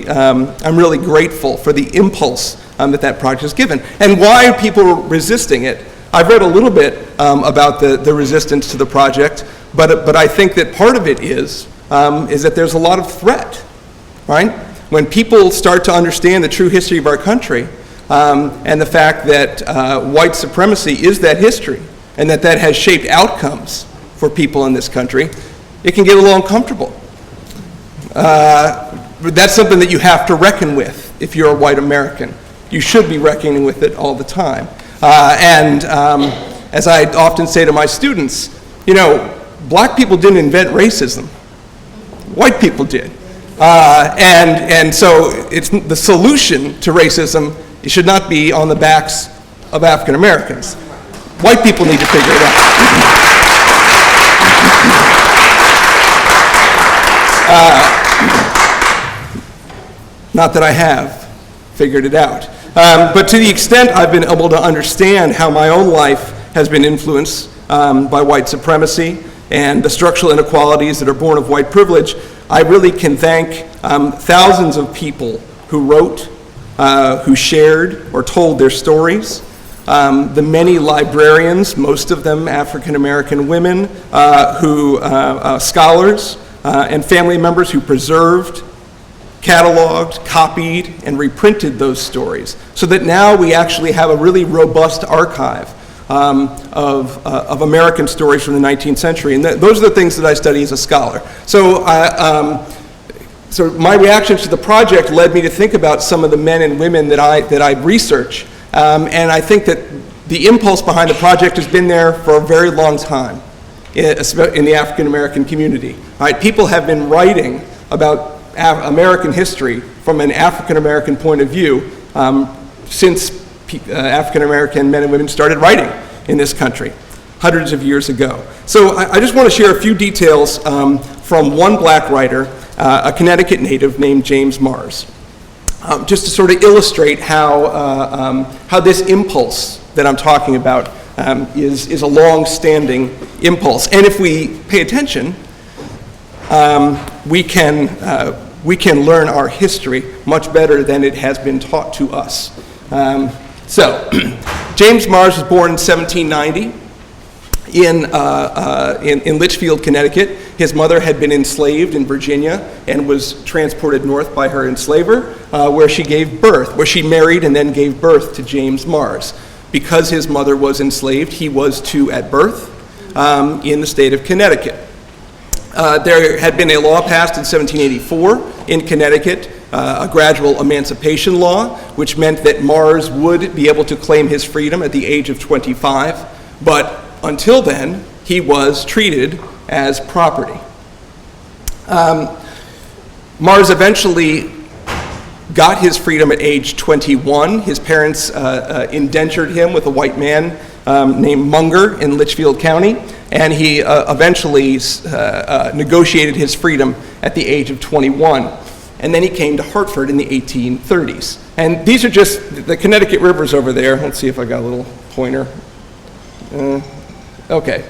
grateful for the impulse that project has given. And why are people resisting it? I've read a little bit about the resistance to the project, but I think that part of it is that there's a lot of threat, right? When people start to understand the true history of our country, and the fact that white supremacy is that history, and that has shaped outcomes for people in this country, it can get a little uncomfortable. But that's something that you have to reckon with if you're a white American. You should be reckoning with it all the time. As I often say to my students, black people didn't invent racism. White people did. And so it's the solution to racism. It should not be on the backs of African Americans. White people need to figure it out. Not that I have figured it out. But to the extent I've been able to understand how my own life has been influenced by white supremacy and the structural inequalities that are born of white privilege, I really can thank thousands of people who wrote, who shared or told their stories, the many librarians, most of them African American women, scholars and family members who preserved, cataloged, copied, and reprinted those stories, so that now we actually have a really robust archive of American stories from the 19th century. And those are the things that I study as a scholar. So my reactions to the project led me to think about some of the men and women that I research. And I think that the impulse behind the project has been there for a very long time in the African American community. All right, people have been writing about American history from an African American point of view since African American men and women started writing in this country hundreds of years ago. So I just want to share a few details from one black writer, a Connecticut native named James Mars, just to sort of illustrate how this impulse that I'm talking about is a long-standing impulse. And if we pay attention, we can learn our history much better than it has been taught to us. James Mars was born in 1790 in Litchfield, Connecticut. His mother had been enslaved in Virginia and was transported north by her enslaver, where she married and then gave birth to James Mars. Because his mother was enslaved, he was too at birth in the state of Connecticut. There had been a law passed in 1784 in Connecticut, a gradual emancipation law, which meant that Mars would be able to claim his freedom at the age of 25, but until then, he was treated as property. Mars eventually got his freedom at age 21. His parents indentured him with a white man named Munger in Litchfield County, and he eventually negotiated his freedom at the age of 21. And then he came to Hartford in the 1830s. And these are just the Connecticut rivers over there. Let's see if I got a little pointer. Okay.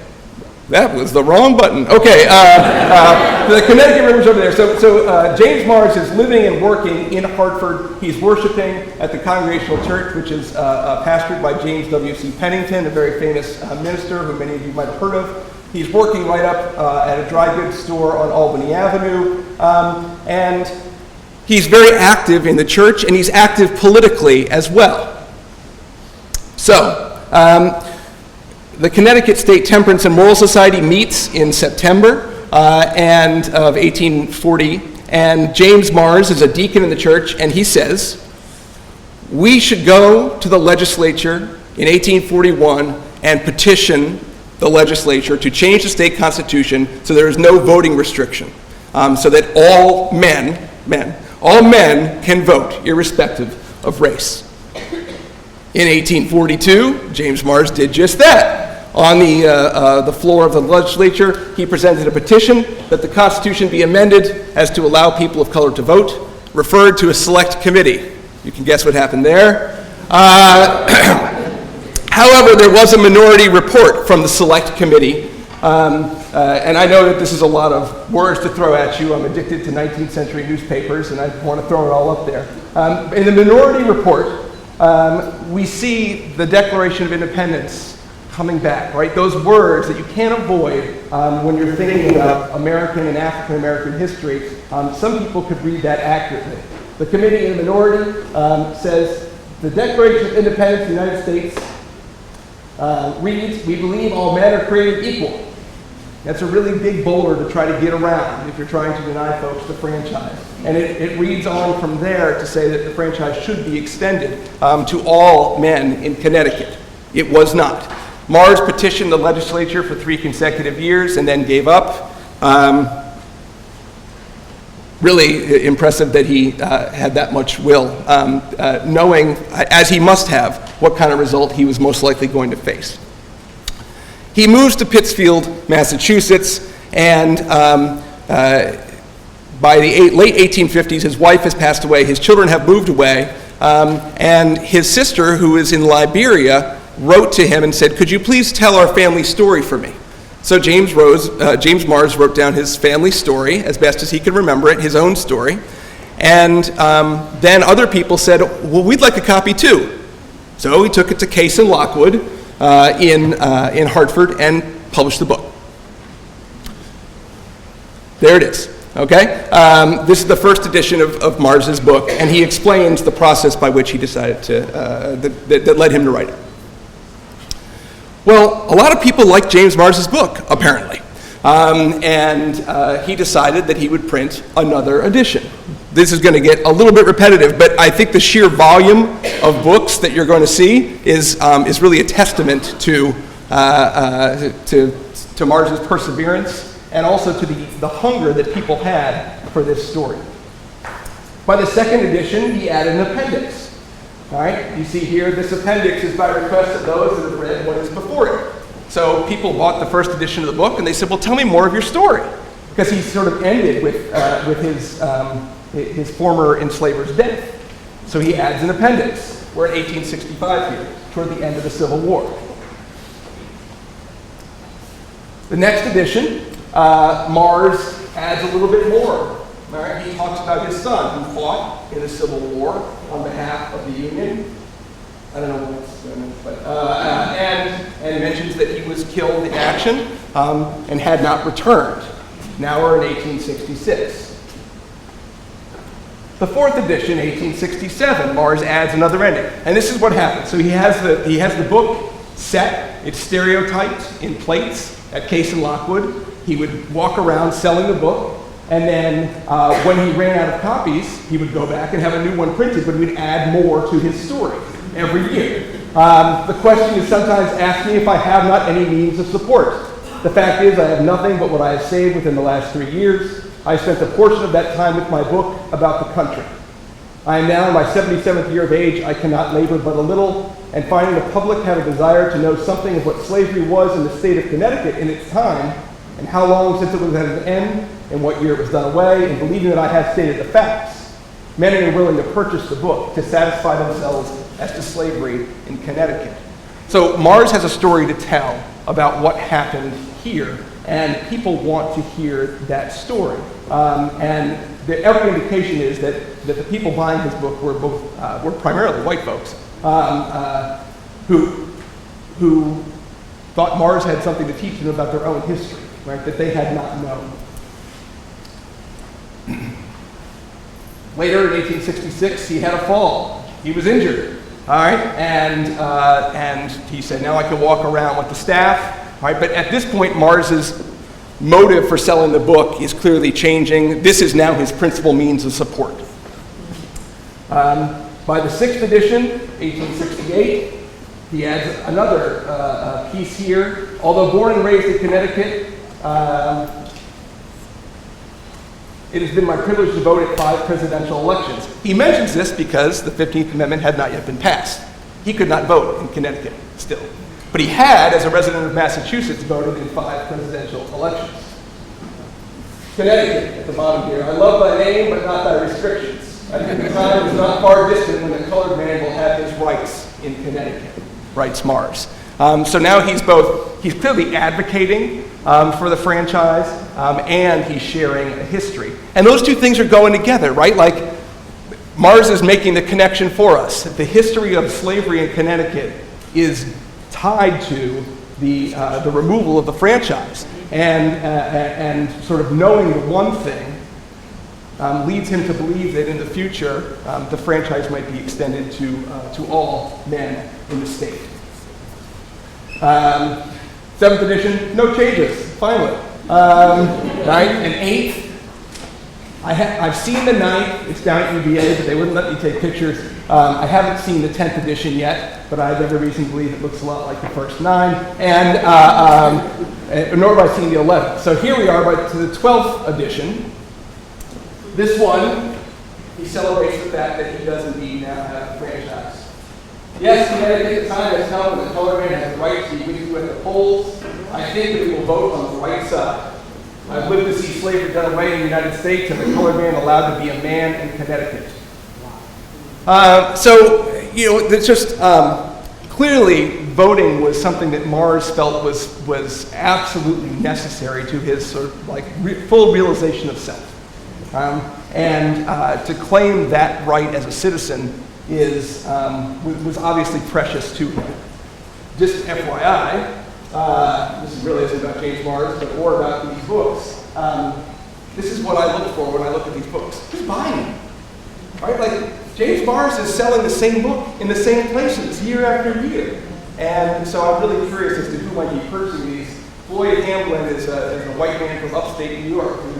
That was the wrong button. Okay, the Connecticut River's over there. So James Mars is living and working in Hartford. He's worshiping at the Congregational Church, which is pastored by James W.C. Pennington, a very famous minister who many of you might have heard of. He's working right up at a dry goods store on Albany Avenue. And he's very active in the church, and he's active politically as well. So, the Connecticut State Temperance and Moral Society meets in September of 1840, and James Mars is a deacon in the church, and he says, we should go to the legislature in 1841 and petition the legislature to change the state constitution so there is no voting restriction, so that all men can vote, irrespective of race. In 1842, James Mars did just that. On the floor of the legislature, he presented a petition that the Constitution be amended as to allow people of color to vote, referred to a select committee. You can guess what happened there. However, there was a minority report from the select committee, and I know that this is a lot of words to throw at you. I'm addicted to 19th century newspapers, and I want to throw it all up there. In the minority report, we see the Declaration of Independence coming back, right? Those words that you can't avoid when you're thinking about American and African American history. Some people could read that accurately. The committee in the minority says, the Declaration of Independence of the United States reads, we believe all men are created equal. That's a really big boulder to try to get around if you're trying to deny folks the franchise. And it reads on from there to say that the franchise should be extended to all men in Connecticut. It was not. Mars petitioned the legislature for 3 consecutive years and then gave up. Really impressive that he had that much will, knowing, as he must have, what kind of result he was most likely going to face. He moves to Pittsfield, Massachusetts, and by the late 1850s, his wife has passed away, his children have moved away, and his sister, who is in Liberia, wrote to him and said, could you please tell our family story for me? So James Mars wrote down his family story as best as he could remember it, his own story. And then other people said, well, we'd like a copy too. So he took it to Case and Lockwood in Hartford and published the book. There it is, okay? This is the first edition of Mars's book, and he explains the process by which he decided to, that led him to write it. Well, a lot of people like James Mars's book, apparently. And he decided that he would print another edition. This is going to get a little bit repetitive, but I think the sheer volume of books that you're going to see is really a testament to Mars's perseverance and also to the hunger that people had for this story. By the second edition, he added an appendix. All right, you see here, this appendix is by request of those that have read what is before it. So people bought the first edition of the book, and they said, well, tell me more of your story. Because he sort of ended with his former enslaver's death. So he adds an appendix. We're in 1865 here, toward the end of the Civil War. The next edition, Mars adds a little bit more. All right, he talks about his son who fought in the Civil War on behalf of the Union. I don't know what's going on, but and mentions that he was killed in action and had not returned. Now we're in 1866. The fourth edition, 1867, Mars adds another ending, and this is what happens. So he has the book set. It's stereotyped in plates at Case and Lockwood. He would walk around selling the book. And then when he ran out of copies, he would go back and have a new one printed, but we'd add more to his story every year. The question is sometimes asked me if I have not any means of support. The fact is I have nothing but what I have saved within the last 3 years. I spent a portion of that time with my book about the country. I am now in my 77th year of age. I cannot labor but a little, and finding the public have a desire to know something of what slavery was in the state of Connecticut in its time, and how long since it was at an end, and what year it was done away, and believing that I have stated the facts, many are willing to purchase the book to satisfy themselves as to slavery in Connecticut. So Mars has a story to tell about what happened here, and people want to hear that story. And every indication is that the people buying his book were primarily white folks who thought Mars had something to teach them about their own history, right, that they had not known. Later in 1866, he had a fall. He was injured. All right, and he said, now I can walk around with the staff. All right, but at this point, Mars's motive for selling the book is clearly changing. This is now his principal means of support. By the 6th edition, 1868, he adds another piece here. Although born and raised in Connecticut, it has been my privilege to vote at 5 presidential elections. He mentions this because the 15th Amendment had not yet been passed. He could not vote in Connecticut still. But he had, as a resident of Massachusetts, voted in 5 presidential elections. Connecticut, at the bottom here. I love thy name, but not thy restrictions. I think the time is not far distant when the colored man will have his rights in Connecticut, writes Mars. So now he's clearly advocating for the franchise, and he's sharing a history. And those two things are going together, right? Like, Mars is making the connection for us. The history of slavery in Connecticut is tied to the removal of the franchise. And sort of knowing the one thing leads him to believe that in the future, the franchise might be extended to all men in the state. 7th edition, no changes, finally. Right, and 8th, I've seen the 9th, it's down at UVA, but they wouldn't let me take pictures. I haven't seen the 10th edition yet, but I have every reason to believe it looks a lot like the first 9, and nor have I seen the 11th. So here we are to the 12th edition. This one, he celebrates the fact that he does indeed now have a franchise. Yes, Connecticut, the time has come when the colored man has the right to be with you at the polls. I think that we will vote on the right side. I've lived to see slavery done away in the United States and the colored man allowed to be a man in Connecticut. So, it's just clearly voting was something that Mars felt was absolutely necessary to his sort of like full realization of self. And to claim that right as a citizen was obviously precious to him. Just FYI, this really isn't about James Mars, but more about these books. This is what I look for when I look at these books. Just buy them, right? Like, James Mars is selling the same book in the same places year after year. And so I'm really curious as to who might be purchasing these. Floyd Hamlin is a white man from upstate New York who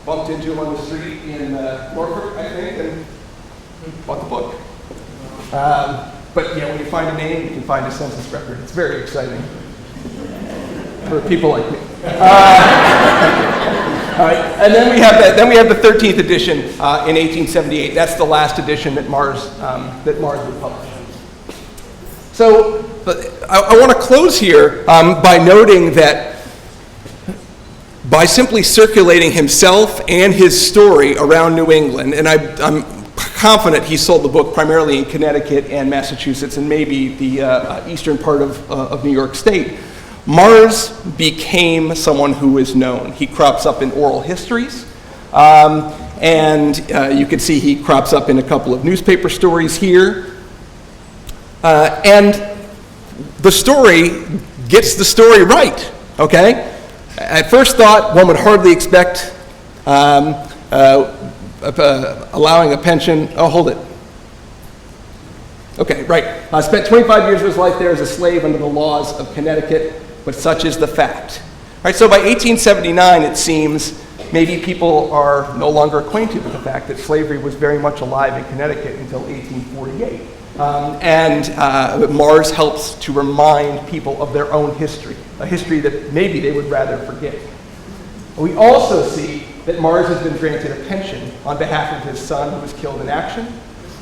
bumped into him on the street in Norfolk, I think, and bought the book. But yeah, when you find a name, you can find a census record. It's very exciting for people like me. All right, and then we have the 13th edition in 1878. That's the last edition that Mars would publish. So I want to close here by noting that by simply circulating himself and his story around New England, and I'm confident he sold the book primarily in Connecticut and Massachusetts and maybe the eastern part of New York State, Mars became someone who is known. He crops up in oral histories, and you can see he crops up in a couple of newspaper stories here. And the story gets the story right, okay? At first thought, one would hardly expect allowing a pension. Oh, hold it. Okay, right. Spent 25 years of his life there as a slave under the laws of Connecticut, but such is the fact. All right, so by 1879, it seems, maybe people are no longer acquainted with the fact that slavery was very much alive in Connecticut until 1848. Mars helps to remind people of their own history, a history that maybe they would rather forget. We also see that Mars has been granted a pension on behalf of his son who was killed in action.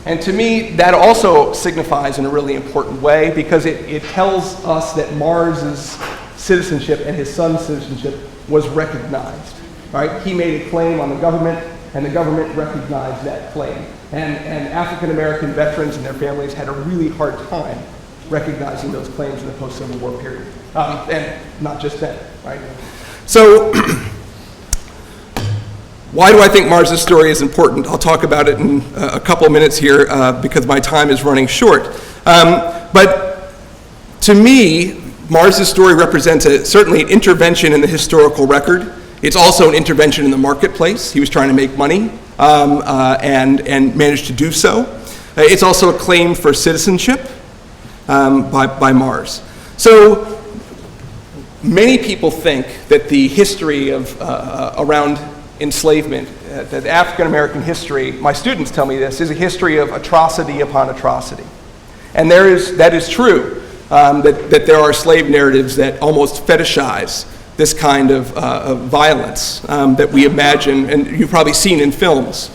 And to me, that also signifies in a really important way because it tells us that Mars's citizenship and his son's citizenship was recognized. Right? He made a claim on the government, and the government recognized that claim. And African American veterans and their families had a really hard time recognizing those claims in the post-Civil War period. And not just then, right? So, why do I think Mars's story is important? I'll talk about it in a couple of minutes here because my time is running short. But to me, Mars's story represents certainly an intervention in the historical record. It's also an intervention in the marketplace. He was trying to make money and managed to do so. It's also a claim for citizenship by Mars. So many people think that the history of around enslavement, that African American history, my students tell me this, is a history of atrocity upon atrocity. And that is true, that there are slave narratives that almost fetishize this kind of violence that we imagine, and you've probably seen in films.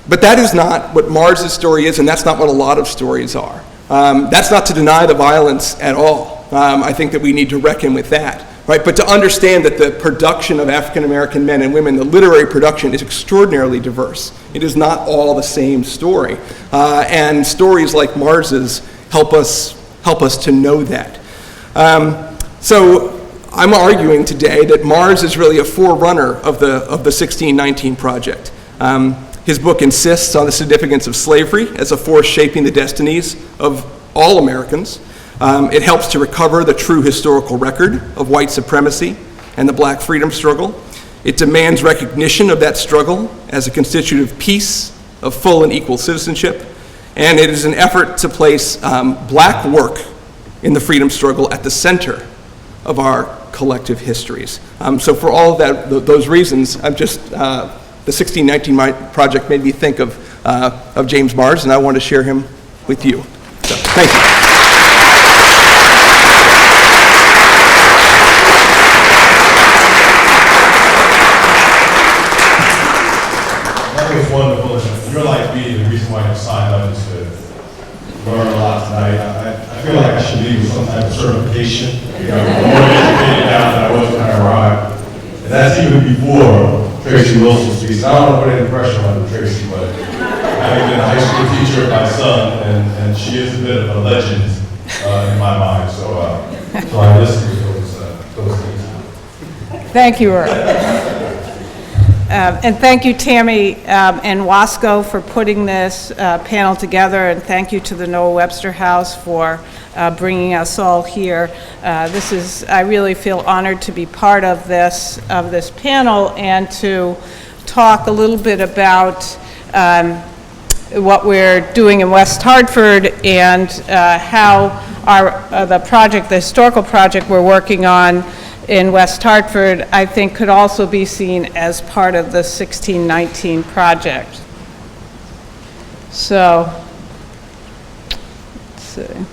But that is not what Mars's story is, and that's not what a lot of stories are. That's not to deny the violence at all. I think that we need to reckon with that, right? But to understand that the production of African American men and women, the literary production, is extraordinarily diverse. It is not all the same story. And stories like Mars's help us to know that. So I'm arguing today that Mars is really a forerunner of the 1619 Project. His book insists on the significance of slavery as a force shaping the destinies of all Americans. It helps to recover the true historical record of white supremacy and the black freedom struggle. It demands recognition of that struggle as a constitutive piece of full and equal citizenship. And it is an effort to place black work in the freedom struggle at the center of our collective histories. So for all of those reasons, I'm just, the 1619 Project made me think of James Mars, and I want to share him with you. So, thank you. That was wonderful. You're like me, the reason why you signed up is to learn a lot tonight. I feel like I should leave with some type of certification. I'm more educated now than I was when I arrived. And that's even before Tracy Wilson speaks. I don't want to put any pressure on Tracy, but having been a high school teacher of my son, and she is a bit of a legend in my mind. So I listen to those things. Thank you, Earl. And thank you, Tammy and Wasco, for putting this panel together, and thank you to the Noah Webster House for bringing us all here. I really feel honored to be part of this panel and to talk a little bit about what we're doing in West Hartford and how the historical project we're working on in West Hartford, I think, could also be seen as part of the 1619 project. So, let's see.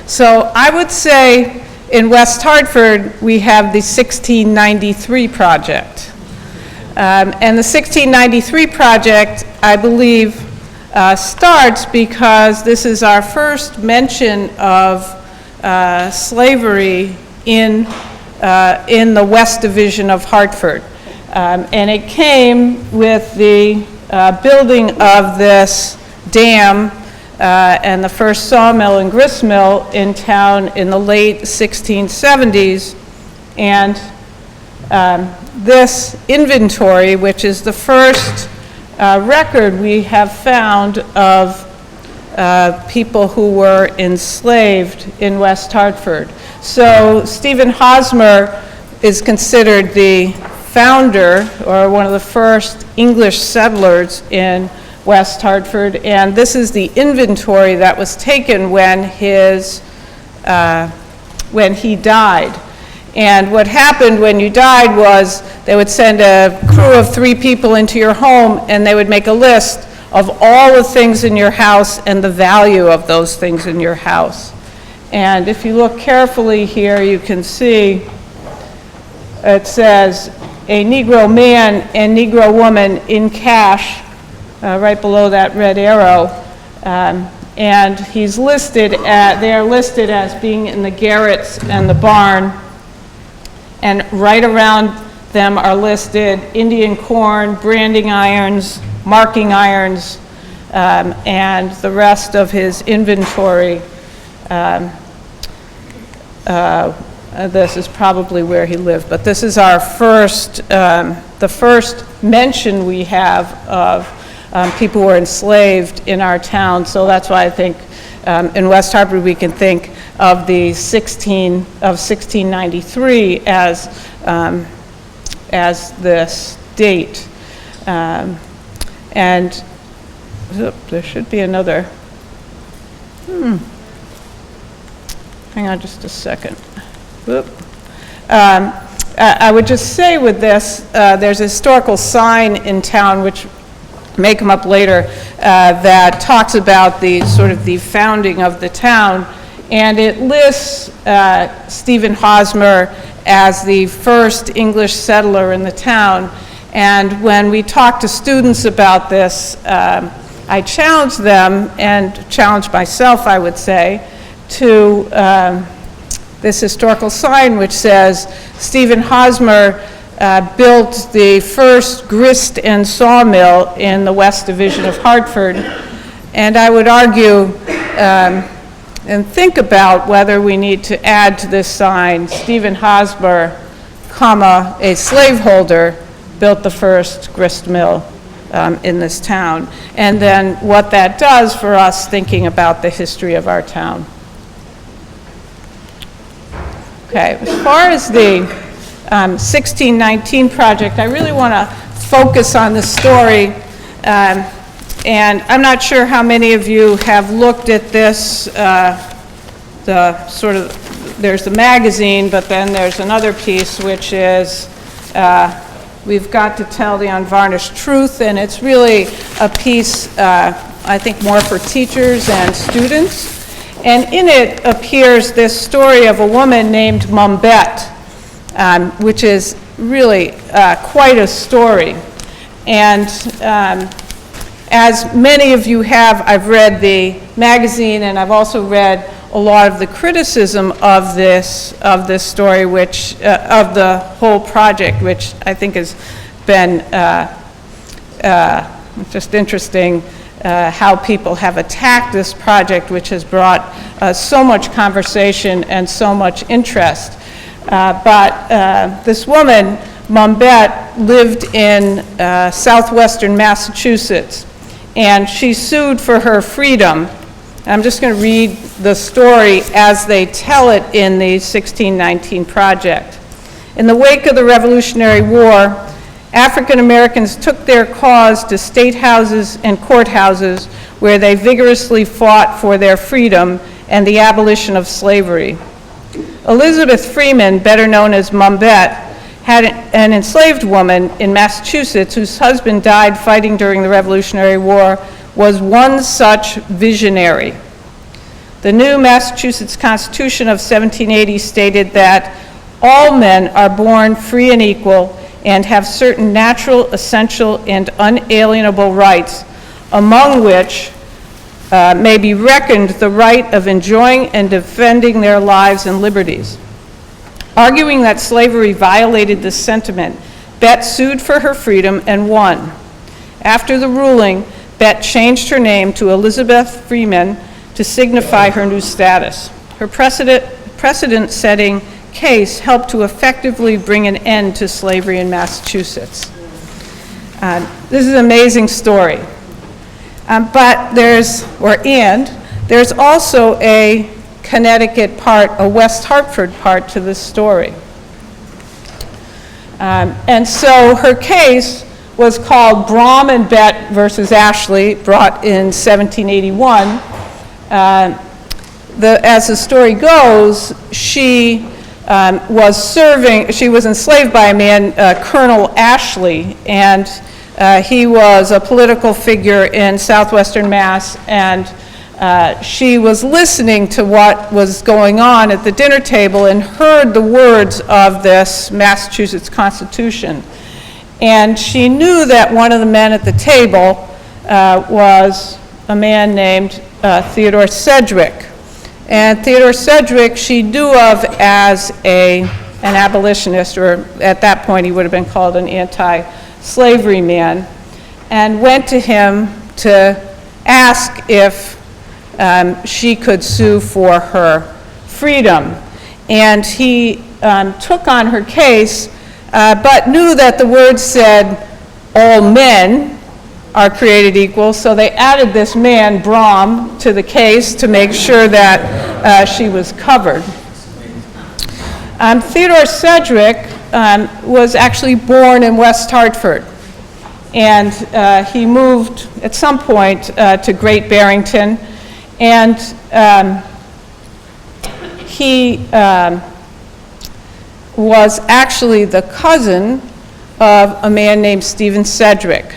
So I would say in West Hartford, we have the 1693 project. And the 1693 project, I believe, starts because this is our first mention of slavery in the West Division of Hartford. And it came with the building of this dam and the first sawmill and grist mill in town in the late 1670s. And this inventory, which is the first record we have found of people who were enslaved in West Hartford. So Stephen Hosmer is considered the founder or one of the first English settlers in West Hartford, and this is the inventory that was taken when he died. And what happened when you died was they would send a crew of 3 people into your home, and they would make a list of all the things in your house and the value of those things in your house. And if you look carefully here, you can see it says a Negro man and Negro woman in cash, right below that red arrow. And he's listed they are listed as being in the garrets and the barn. And right around them are listed Indian corn, branding irons, marking irons, and the rest of his inventory. This is probably where he lived, but this is our the first mention we have of people who were enslaved in our town. So that's why I think in West Hartford we can think of the 1693 as this date. And there should be another. Hang on just a second. Whoop. I would just say with this, there's a historical sign in town, which may come up later, that talks about the sort of the founding of the town, and it lists Stephen Hosmer as the first English settler in the town. And when we talk to students about this, I challenge them, and challenge myself, I would say, to this historical sign which says Stephen Hosmer built the first grist and sawmill in the West Division of Hartford. And I would argue and think about whether we need to add to this sign, Stephen Hosmer, comma, a slaveholder, built the first grist mill in this town. And then what that does for us thinking about the history of our town. Okay, as far as the 1619 project, I really want to focus on the story. And I'm not sure how many of you have looked at this, the sort of, there's the magazine, but then there's another piece which is, we've got to tell the unvarnished truth, and it's really a piece, I think, more for teachers and students. And in it appears this story of a woman named Mumbet, which is really quite a story. And as many of you have, I've read the magazine, and I've also read a lot of the criticism of this story, which of the whole project, which I think has been just interesting. How people have attacked this project, which has brought so much conversation and so much interest. But this woman, Mumbet, lived in southwestern Massachusetts, and she sued for her freedom. I'm just going to read the story as they tell it in the 1619 project. In the wake of the Revolutionary War, African Americans took their cause to state houses and courthouses where they vigorously fought for their freedom and the abolition of slavery. Elizabeth Freeman, better known as Mumbet, had an enslaved woman in Massachusetts whose husband died fighting during the Revolutionary War, was one such visionary. The new Massachusetts Constitution of 1780 stated that all men are born free and equal and have certain natural, essential, and unalienable rights, among which may be reckoned the right of enjoying and defending their lives and liberties. Arguing that slavery violated this sentiment, Bet sued for her freedom and won. After the ruling, Bet changed her name to Elizabeth Freeman to signify her new status. Her precedent-setting case helped to effectively bring an end to slavery in Massachusetts. This is an amazing story. But there's also a Connecticut part, a West Hartford part to this story. And so her case was called Brom and Bet versus Ashley, brought in 1781. As the story goes, she was enslaved by a man, Colonel Ashley, and he was a political figure in southwestern Mass, and she was listening to what was going on at the dinner table and heard the words of this Massachusetts Constitution. And she knew that one of the men at the table was a man named Theodore Sedgwick. And Theodore Sedgwick she knew of as an abolitionist, or at that point he would have been called an anti-slavery man, and went to him to ask if she could sue for her freedom. And he took on her case, but knew that the words said, all men are created equal, so they added this man, Brom, to the case to make sure that she was covered. Theodore Sedgwick was actually born in West Hartford, And he moved at some point to Great Barrington, and he was actually the cousin of a man named Stephen Sedgwick.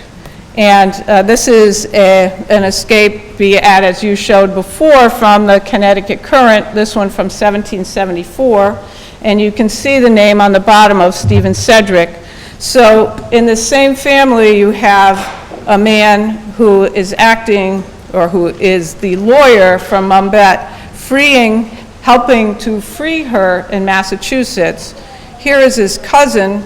And this is an escape, as you showed before, from the Connecticut Current, this one from 1774. And you can see the name on the bottom of Stephen Sedgwick. So in the same family, you have a man who is acting, or who is the lawyer from Mumbet, helping to free her in Massachusetts. Here is his cousin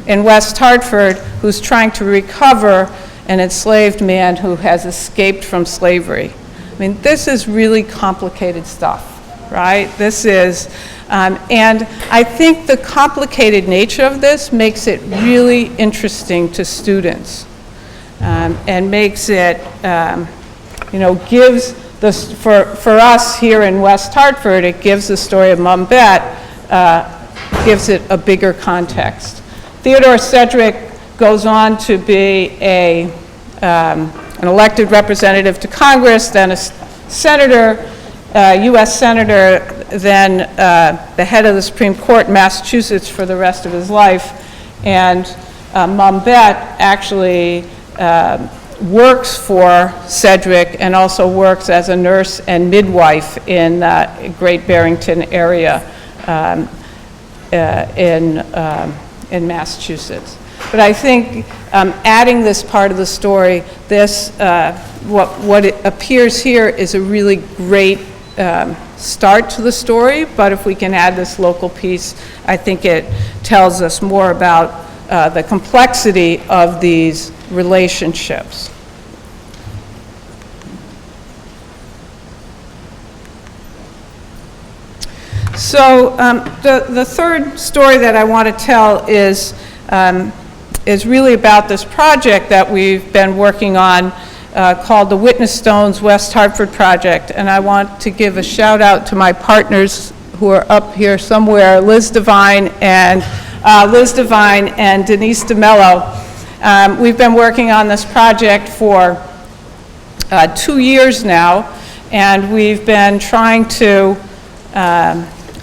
in West Hartford who's trying to recover an enslaved man who has escaped from slavery. I mean, this is really complicated stuff, right? This is, and I think the complicated nature of this makes it really interesting to students, and makes it, gives this, for us here in West Hartford, it gives the story of Mumbet, gives it a bigger context. Theodore Sedgwick goes on to be an elected representative to Congress, then a senator, U.S. senator, then the head of the Supreme Court in Massachusetts for the rest of his life. And Mumbet actually works for Sedgwick and also works as a nurse and midwife in Great Barrington area in Massachusetts. But I think adding this part of the story, what it appears here is a really great start to the story, but if we can add this local piece, I think it tells us more about the complexity of these relationships. So the third story that I want to tell is really about this project that we've been working on called the Witness Stones West Hartford Project. And I want to give a shout out to my partners who are up here somewhere, Liz Devine and Denise DeMello. We've been working on this project for 2 years now, and we've been trying to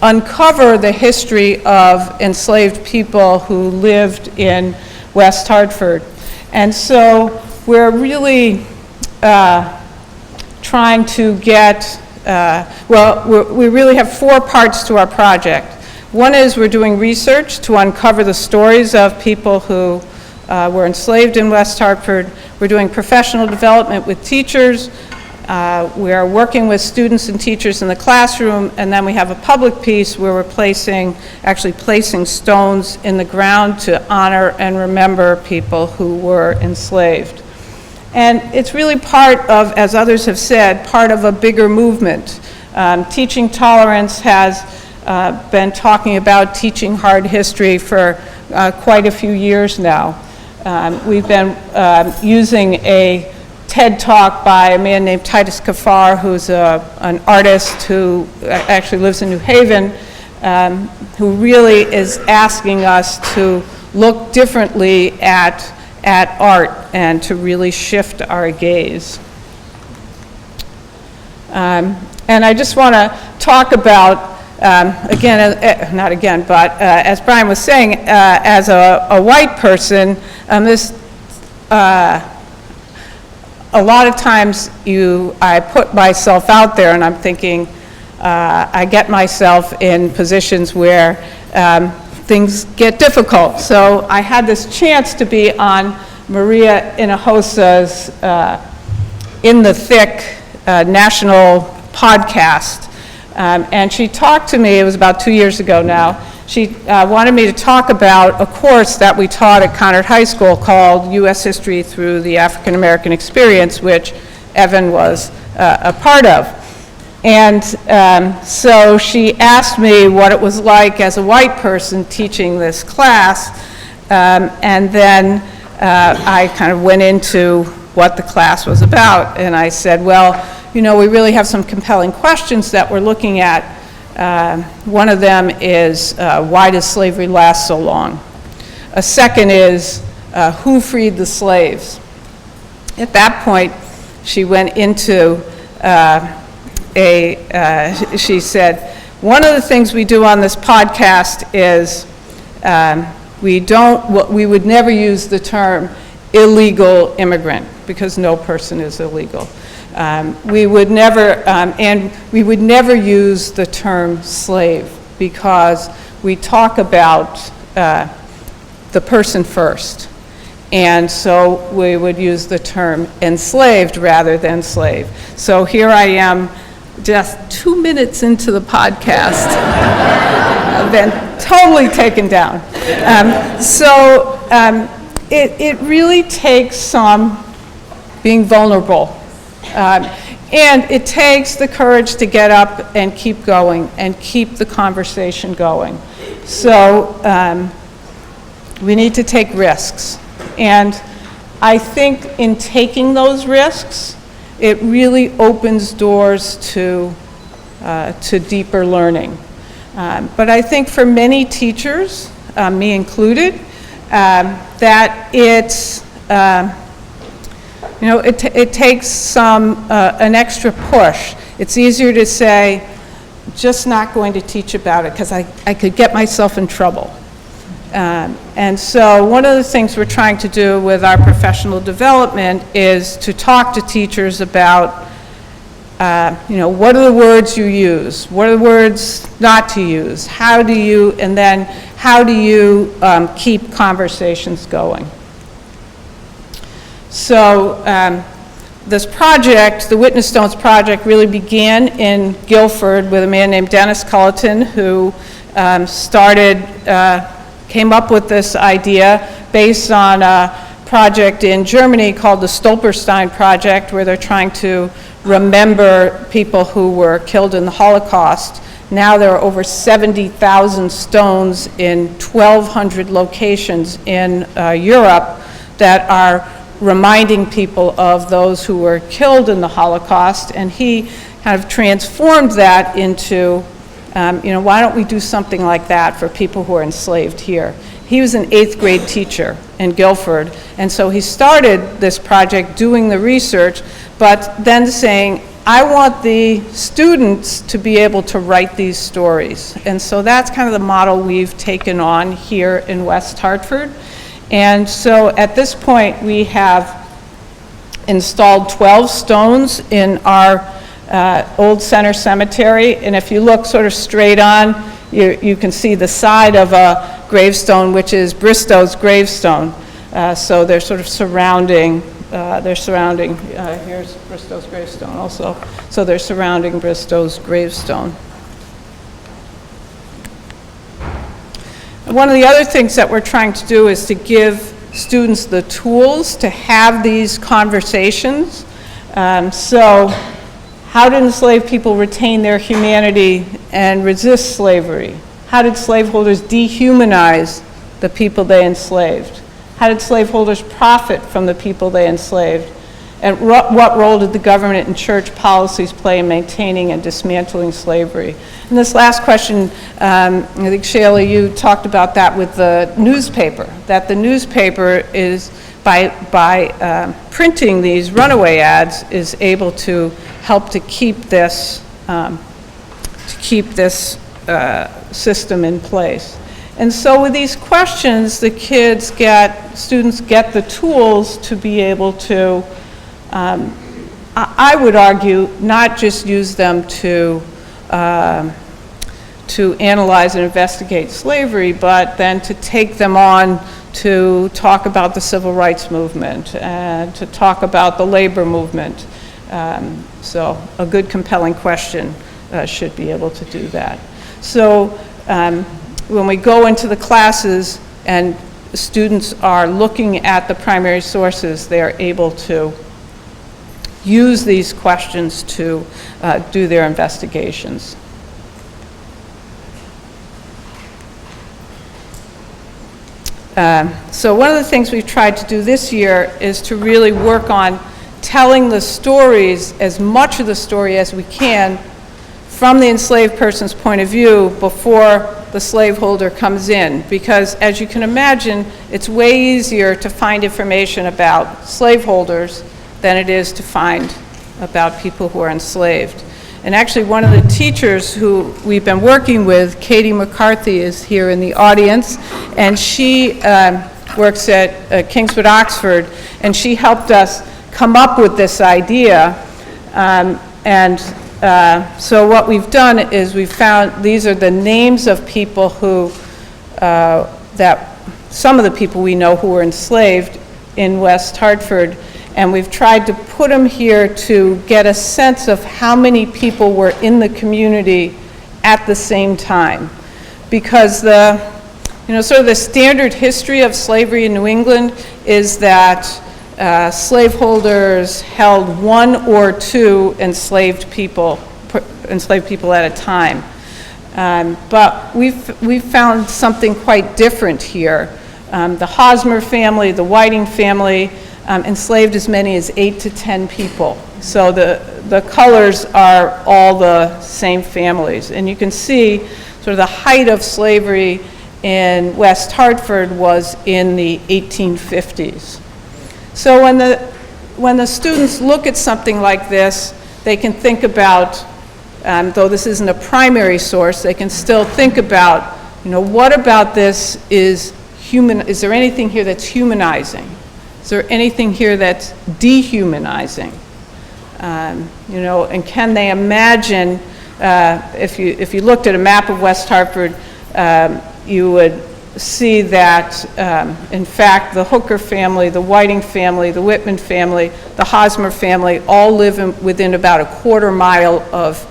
uncover the history of enslaved people who lived in West Hartford. And so we're really trying to get, we really have 4 parts to our project. One is we're doing research to uncover the stories of people who were enslaved in West Hartford. We're doing professional development with teachers. We are working with students and teachers in the classroom, and then we have a public piece where we're placing stones in the ground to honor and remember people who were enslaved. And it's really part of, as others have said, part of a bigger movement. Teaching Tolerance has been talking about teaching hard history for quite a few years now. We've been using a TED Talk by a man named Titus Kaphar, who's an artist who actually lives in New Haven, who really is asking us to look differently at art and to really shift our gaze. And I just want to talk about, as Brian was saying, as a white person, a lot of times I put myself out there and I'm thinking, I get myself in positions where things get difficult. So I had this chance to be on Maria Hinojosa's In the Thick national podcast. And she talked to me, it was about 2 years ago now, she wanted me to talk about a course that we taught at Conard High School called U.S. History Through the African American Experience, which Evan was a part of. And so she asked me what it was like as a white person teaching this class, and then I kind of went into what the class was about, and I said, well, we really have some compelling questions that we're looking at. One of them is, why does slavery last so long? A second is, who freed the slaves? At that point, she went into she said, one of the things we do on this podcast is we would never use the term illegal immigrant, because no person is illegal. We would never, and we would never use the term slave, because we talk about the person first. And so we would use the term enslaved rather than slave. So here I am, just 2 minutes into the podcast, I've been totally taken down. It really takes some being vulnerable. And it takes the courage to get up and keep going and keep the conversation going. So we need to take risks. And I think in taking those risks, it really opens doors to deeper learning. But I think for many teachers, me included, that it's, it takes an extra push. It's easier to say, just not going to teach about it because I could get myself in trouble. And so one of the things we're trying to do with our professional development is to talk to teachers about, what are the words you use? What are the words not to use? How do you keep conversations going? So this project, the Witness Stones project, really began in Guilford with a man named Dennis Culleton, who came up with this idea based on a project in Germany called the Stolperstein Project, where they're trying to remember people who were killed in the Holocaust. Now there are over 70,000 stones in 1,200 locations in Europe that are reminding people of those who were killed in the Holocaust. And he kind of transformed that into why don't we do something like that for people who are enslaved here? He was an 8th grade teacher in Guilford, and so he started this project doing the research, but then saying, I want the students to be able to write these stories. And so that's kind of the model we've taken on here in West Hartford. And so at this point, we have installed 12 stones in our Old Center Cemetery, and if you look sort of straight on, you can see the side of a gravestone, which is Bristow's gravestone. So they're sort of surrounding, here's Bristow's gravestone also. So they're surrounding Bristow's gravestone. One of the other things that we're trying to do is to give students the tools to have these conversations. So how did enslaved people retain their humanity and resist slavery? How did slaveholders dehumanize the people they enslaved? How did slaveholders profit from the people they enslaved? And what role did the government and church policies play in maintaining and dismantling slavery? And this last question, I think Shayla, you talked about that with the newspaper, that the newspaper is, by printing these runaway ads, is able to help to keep this system in place. And so with these questions, the students get the tools to be able to, I would argue, not just use them to analyze and investigate slavery, but then to take them on to talk about the civil rights movement and to talk about the labor movement. So a good, compelling question should be able to do that. So when we go into the classes and students are looking at the primary sources, they are able to use these questions to do their investigations. So one of the things we've tried to do this year is to really work on telling the stories, as much of the story as we can, from the enslaved person's point of view before the slaveholder comes in, because as you can imagine, it's way easier to find information about slaveholders than it is to find about people who are enslaved. And actually, one of the teachers who we've been working with, Katie McCarthy, is here in the audience, and she works at Kingswood, Oxford, and she helped us come up with this idea. So what we've done is we've found these are the names of people who, some of the people we know who were enslaved in West Hartford, and we've tried to put them here to get a sense of how many people were in the community at the same time. Because sort of the standard history of slavery in New England is that slaveholders held 1 or 2 enslaved people at a time. But we've found something quite different here. The Hosmer family, the Whiting family, enslaved as many as 8 to 10 people. So the colors are all the same families. And you can see sort of the height of slavery in West Hartford was in the 1850s. So when the students look at something like this, they can think about, though this isn't a primary source, they can still think about, what about this is human? Is there anything here that's humanizing? Is there anything here that's dehumanizing? And can they imagine, if you looked at a map of West Hartford, you would see that, in fact, the Hooker family, the Whiting family, the Whitman family, the Hosmer family all live within about a quarter mile of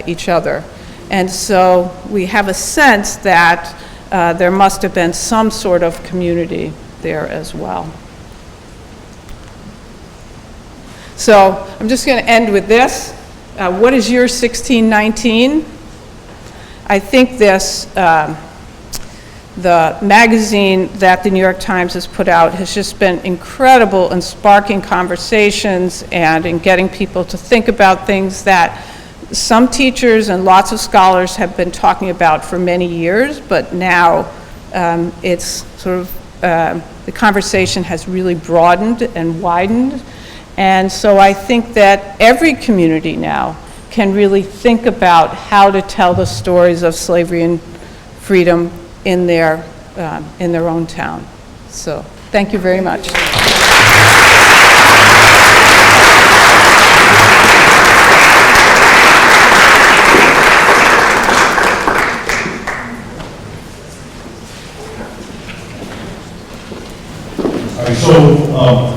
each other. And so we have a sense that there must have been some sort of community there as well. So I'm just going to end with this. What is your 1619? I think this, the magazine that the New York Times has put out has just been incredible in sparking conversations and in getting people to think about things that some teachers and lots of scholars have been talking about for many years, but now it's sort of, the conversation has really broadened and widened. And so I think that every community now can really think about how to tell the stories of slavery and freedom in their own town. So thank you very much.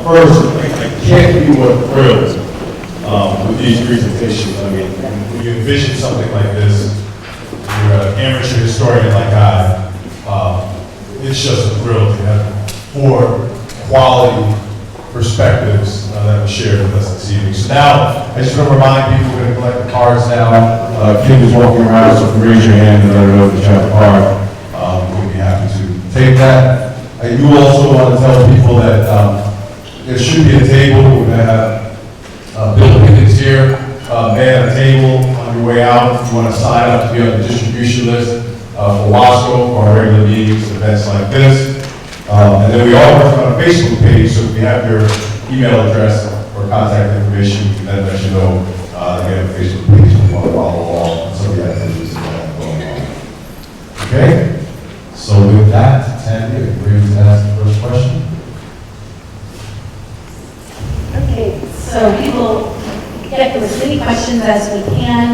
First, I can't be more thrilled with these presentations. I mean, when you envision something like this, you're an amateur historian like I, it's just a thrill to have 4 quality perspectives that were shared with us this evening. So now, I just want to remind people we're going to collect the cards now. Kim is walking around, so if you raise your hand and let her know that you have a card, we'll be happy to take that. I do also want to tell people that there should be a table. We're going to have Bill Pickens here, man at a table on your way out if you want to sign up to be on the distribution list for WASCO or our regular meetings, events like this. And then we are working on a Facebook page, so if you have your email address or contact information, we can then let you know that we have a Facebook page if you want to follow along some of the activities that are going on. Okay? So with that, Tandy, are you ready to ask the first question? Okay, so we will get to as many questions as we can.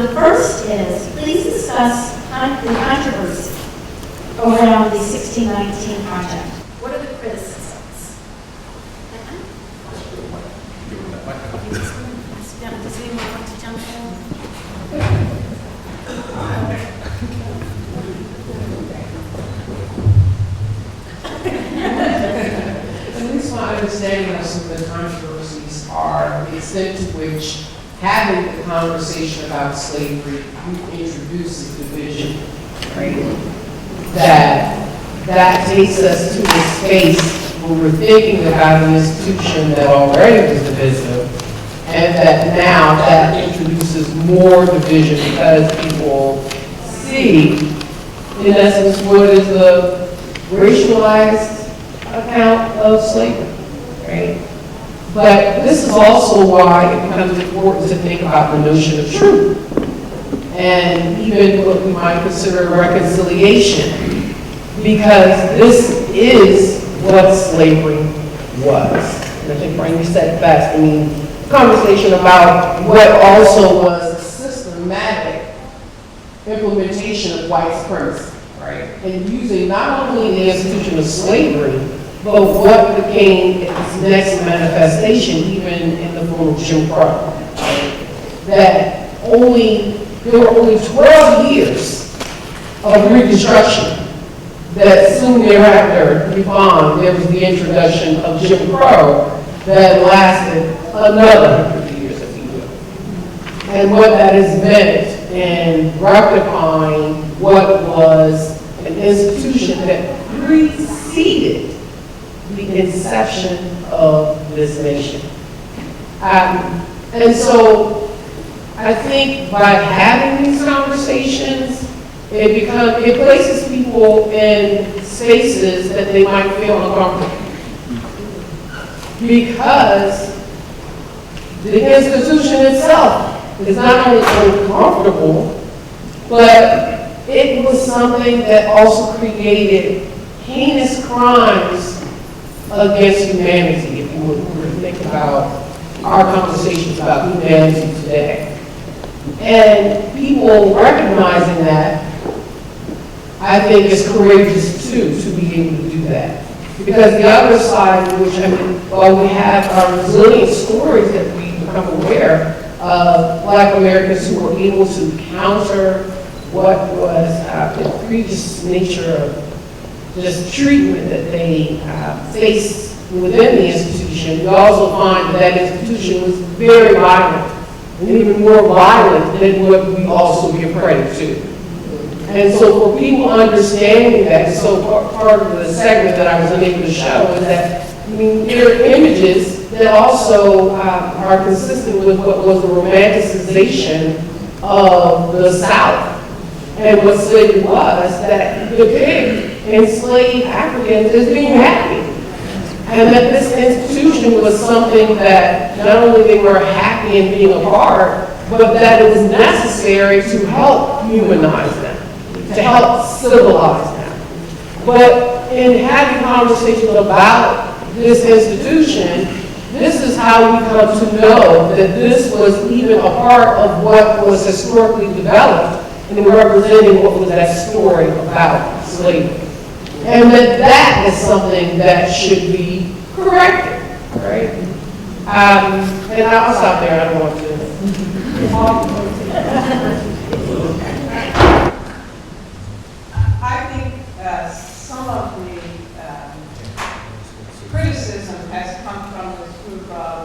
The first is, please discuss the controversy around the 1619 project. What are the criticisms? Does anyone want to jump in? At least my understanding of some of the controversies are the extent to which having the conversation about slavery introduces division, right? That takes us to a space where we're thinking about an institution that already was divisive, and that now that introduces more division because people see see, in essence, what is the racialized account of slavery, right? But this is also why it becomes important to think about the notion of truth, and even what we might consider reconciliation, because this is what slavery was. And I think Frank said it best. I mean, conversation about what also was a systematic implementation of white supremacy, right? And using not only the institution of slavery, but what became its next manifestation, even in the form of Jim Crow. That there were only 12 years of Reconstruction that soon thereafter, there was the introduction of Jim Crow that lasted another 100 years, if you will. And what that has meant in rectifying what was an institution that preceded the inception of this nation. And so I think by having these conversations, it places people in spaces that they might feel uncomfortable. Because the institution itself is not only uncomfortable, but it was something that also created heinous crimes against humanity, if you would think about our conversations about humanity today. And people recognizing that, I think, is courageous too, to be able to do that. Because the other side, which, I mean, while we have our resilient stories that we become aware of Black Americans who were able to counter what was the previous nature of just treatment that they faced within the institution, we also find that institution was very violent, and even more violent than what we also give credit to. And so for people understanding that, so part of the segment that I was unable to show is that, I mean, there are images that also are consistent with what was the romanticization of the South. And what slavery was, that the big enslaved Africans as being happy. And that this institution was something that not only they were happy in being a part, but that it was necessary to help humanize them, to help civilize them. But in having conversations about this institution, this is how we come to know that this was even a part of what was historically developed and representing what was that story about slavery. And that is something that should be corrected, right? And I'll stop there, I don't want to. I think some of the criticism has come from this group of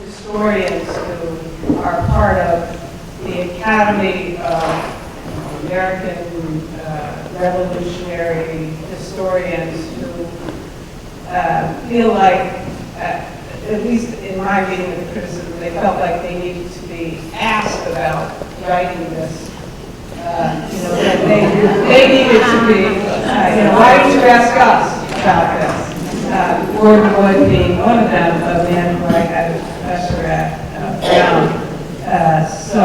historians who are part of the Academy of American Revolutionary Historians who feel like, at least in my reading of the criticism, they felt like they needed to be asked about writing this. That they needed to be, why did you ask us about this? Gordon Wood being one of them, a man who I had a professor at Brown. So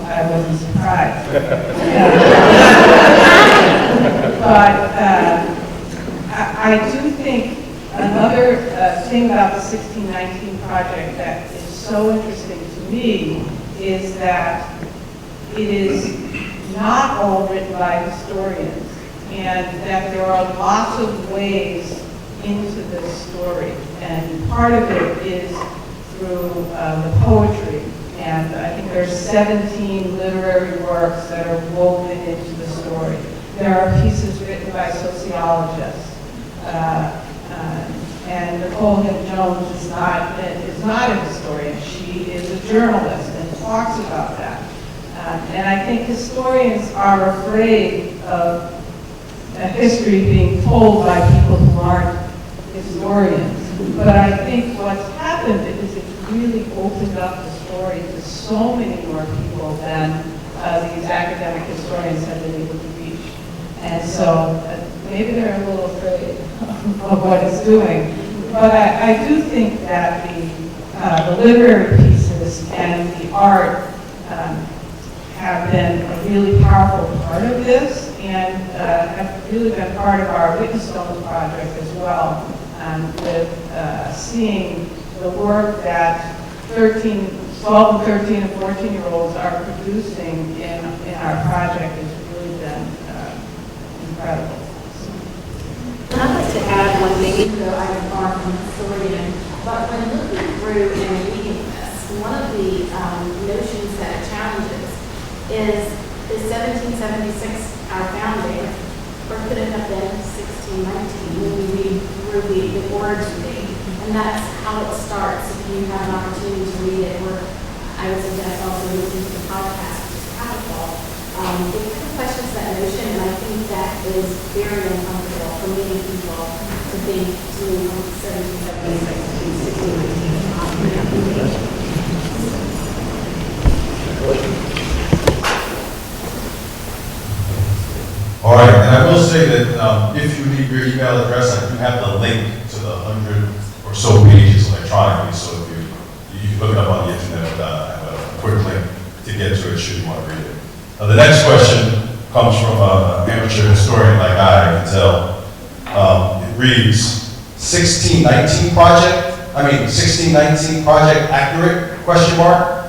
I wasn't surprised. But I do think another thing about the 1619 project that is so interesting to me is that it is not all written by historians, and that there are lots of ways into this story. And part of it is through the poetry. And I think there's 17 literary works that are woven into the story. There are pieces written by sociologists. And Nikole Hannah-Jones is not a historian. She is a journalist and talks about that. And I think historians are afraid of history being told by people who aren't historians. But I think what's happened is it's really opened up the story to so many more people than these academic historians have been able to reach. And so maybe they're a little afraid of what it's doing. But I do think that the literary pieces and the art have been a really powerful part of this, and have really been part of our Witness Stones project as well, with seeing the work that 12 and 13 and 14-year-olds are producing in our project has really been incredible. And I'd like to add one thing, even though I'm far from a historian, but when looking through and reading this, one of the notions that it challenges is 1776 our founding, or could it have been 1619 when we read through the origin date? And that's how it starts. If you have an opportunity to read it, or I would suggest also listening to the podcast, which is powerful. It kind of questions that notion, and I think that is very uncomfortable for many people to think to move from 1776 to 1619. All right, and I will say that if you need your email address, I do have the link to the 100 or so pages electronically, so if you can look it up on the internet, I have a quick link to get to it should you want to read it. The next question comes from an amateur historian like I can tell. It reads, 1619 project accurate, question mark?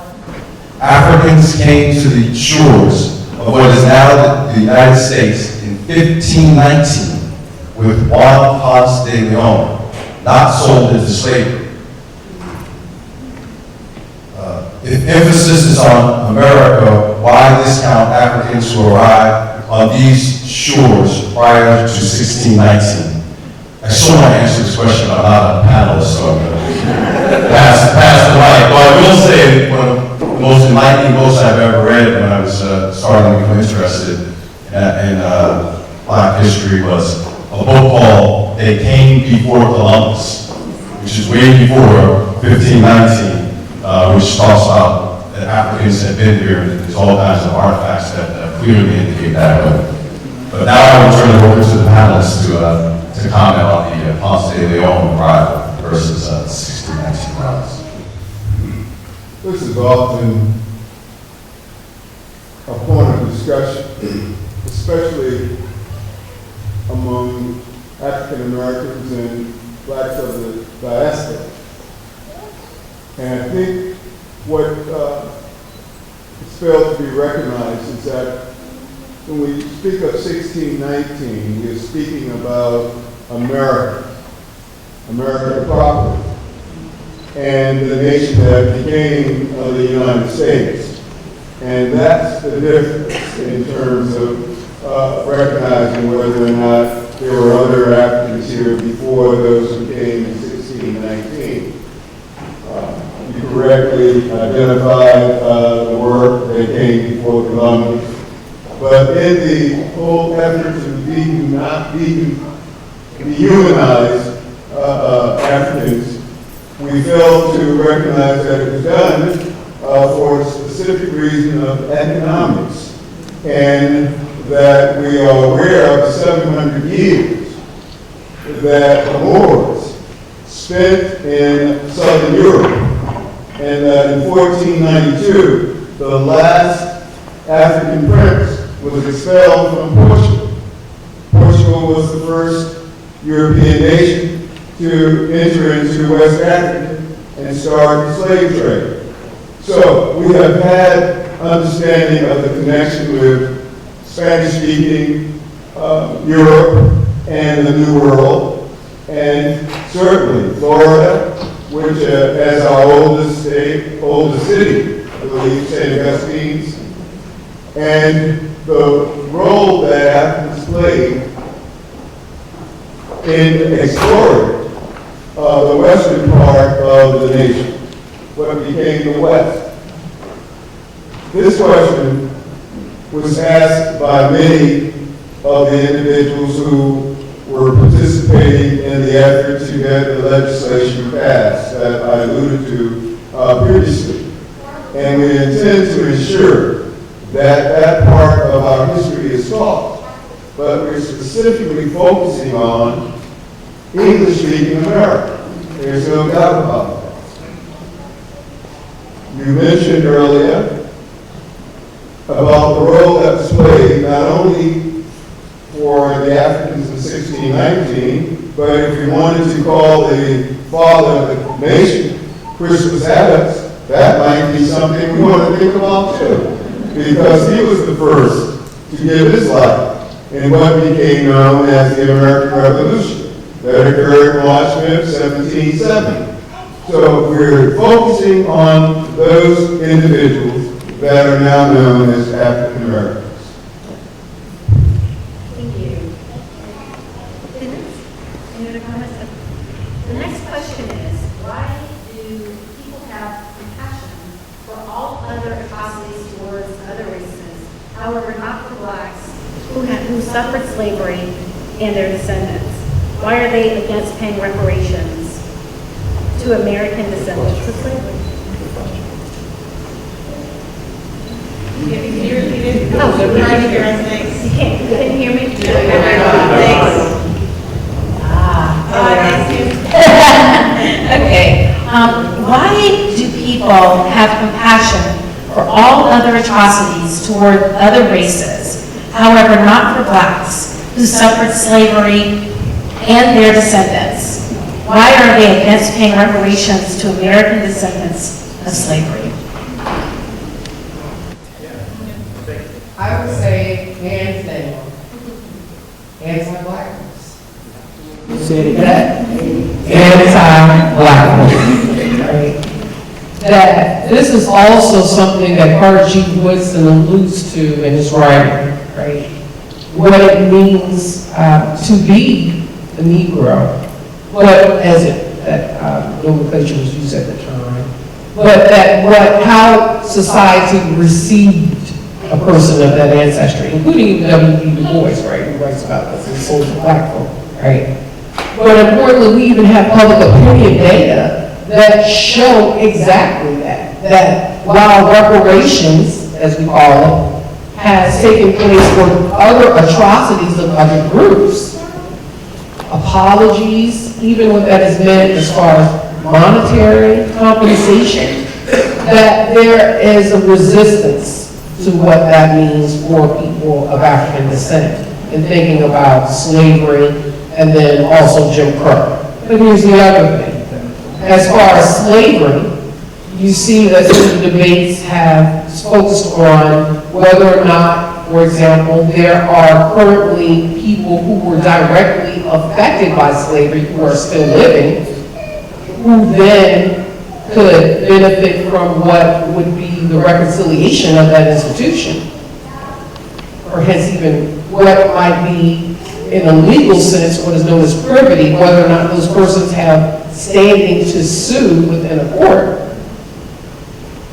Africans came to the shores of what is now the United States in 1519 with Juan Ponce de Leon, not sold into slavery. If emphasis is on America, why discount Africans who arrived on these shores prior to 1619? I still want to answer this question, but I'm not a panelist, so I'm going to pass the mic. But I will say, one of the most enlightening books I've ever read when I was starting to become interested in Black history was a book called They Came Before Columbus, which is way before 1519, which talks about that Africans had been here, and there's all kinds of artifacts that clearly indicate that. But now I will turn it over to the panelists to comment on the Ponce de Leon arrival versus 1619 rise. This is often a point of discussion, especially among African Americans and blacks of the diaspora. And I think what is failed to be recognized is that when we speak of 1619, we are speaking about America, America proper, and the nation that became the United States. And that's the difference in terms of recognizing whether or not there were other Africans here before those who came in 1619. You correctly identified the work that came before Columbus. But in the whole effort to dehumanize Africans, we failed to recognize that it was done for a specific reason of economics, and that we are aware of the 700 years that the Moors spent in Southern Europe, and that in 1492, the last African prince was expelled from Portugal. Portugal was the first European nation to enter into West Africa and start the slave trade. So we have had understanding of the connection with Spanish-speaking Europe and the New World, and certainly Florida, which as our oldest state, oldest city, I believe, St. Augustine's, and the role that Africans played in exploring the western part of the nation, what became the West. This question was asked by many of the individuals who were participating in the effort to get the legislation passed that I alluded to previously. And we intend to ensure that part of our history is taught. But we're specifically focusing on English-speaking America. There's no doubt about that. You mentioned earlier about the role that was played not only for the Africans in 1619, but if we wanted to call the father of the nation Christmas Adams, that might be something we want to think about too, because he was the first to give his life in what became known as the American Revolution that occurred March 5th, 1770. So we're focusing on those individuals that are now known as African Americans. Thank you. Any other comments? The next question is, why do people have compassion for all other atrocities towards other races, however not for blacks, who suffered slavery and their descendants? Why are they against paying reparations to American descendants of slavery? Can you repeat it? Oh, you can't hear me? Thanks. Okay. Why do people have compassion for all other atrocities toward other races, however not for blacks, who suffered slavery and their descendants? Why are they against paying reparations to American descendants of slavery? I would say hands down, anti-blackness. Say that, anti-blackness. Right? That this is also something that Carter G. Woodson alludes to in his writing, right? What it means to be a Negro, what as that nomenclature was used at the time, but that how society received a person of that ancestry, including even W.E. Du Bois, right, who writes about this in Souls of Black Folk, right? But importantly, we even have public opinion data that show exactly that while reparations, as we call it, has taken place for other atrocities of other groups, apologies, even what that has meant as far as monetary compensation, that there is a resistance to what that means for people of African descent in thinking about slavery and then also Jim Crow. But here's the other thing. As far as slavery, you see that some of the debates have focused on whether or not, for example, there are currently people who were directly affected by slavery who are still living, who then could benefit from what would be the reconciliation of that institution, or hence even what might be, in a legal sense, what is known as privity, whether or not those persons have standing to sue within a court.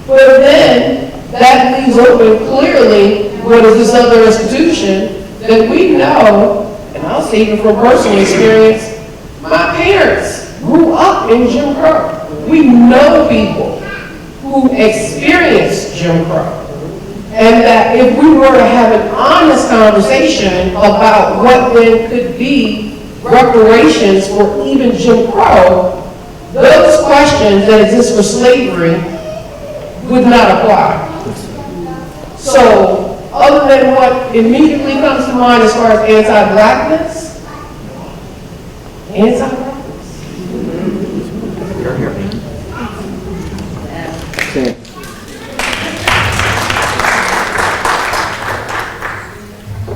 But then, that leaves open clearly what is this other institution that we know, and I'll say even from personal experience, my parents grew up in Jim Crow. We know people who experienced Jim Crow. And that if we were to have an honest conversation about what then could be reparations for even Jim Crow, those questions that exist for slavery would not apply. So, other than what immediately comes to mind as far as anti-blackness,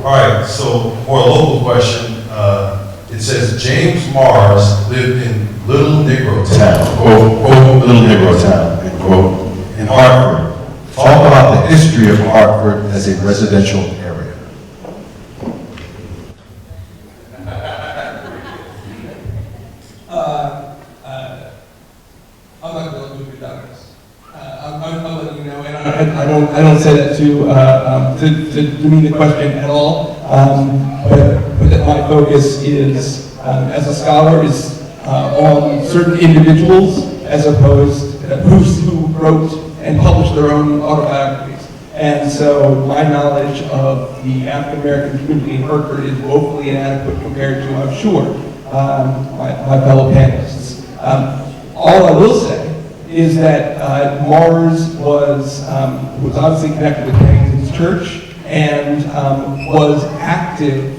All right, so for a local question, it says James Mars lived in Little Negro Town, quote, Little Negro Town, end quote, in Hartford. Talk about the history of Hartford as a residential area. I'm not going to move without this. I'm letting you know, and I don't say that to demean the question at all. But that my focus is, as a scholar, is on certain individuals as opposed to who wrote and published their own autobiographies. And so my knowledge of the African-American community in Hartford is woefully inadequate compared to, I'm sure, my fellow panelists. All I will say is that Mars was obviously connected with Pennington's church and was active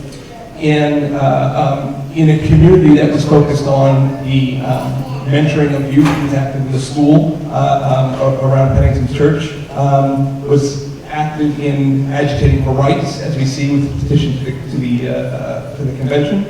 in a community that was focused on the mentoring of youth. He was active in the school around Pennington's church, was active in agitating for rights, as we see with the petition to the convention,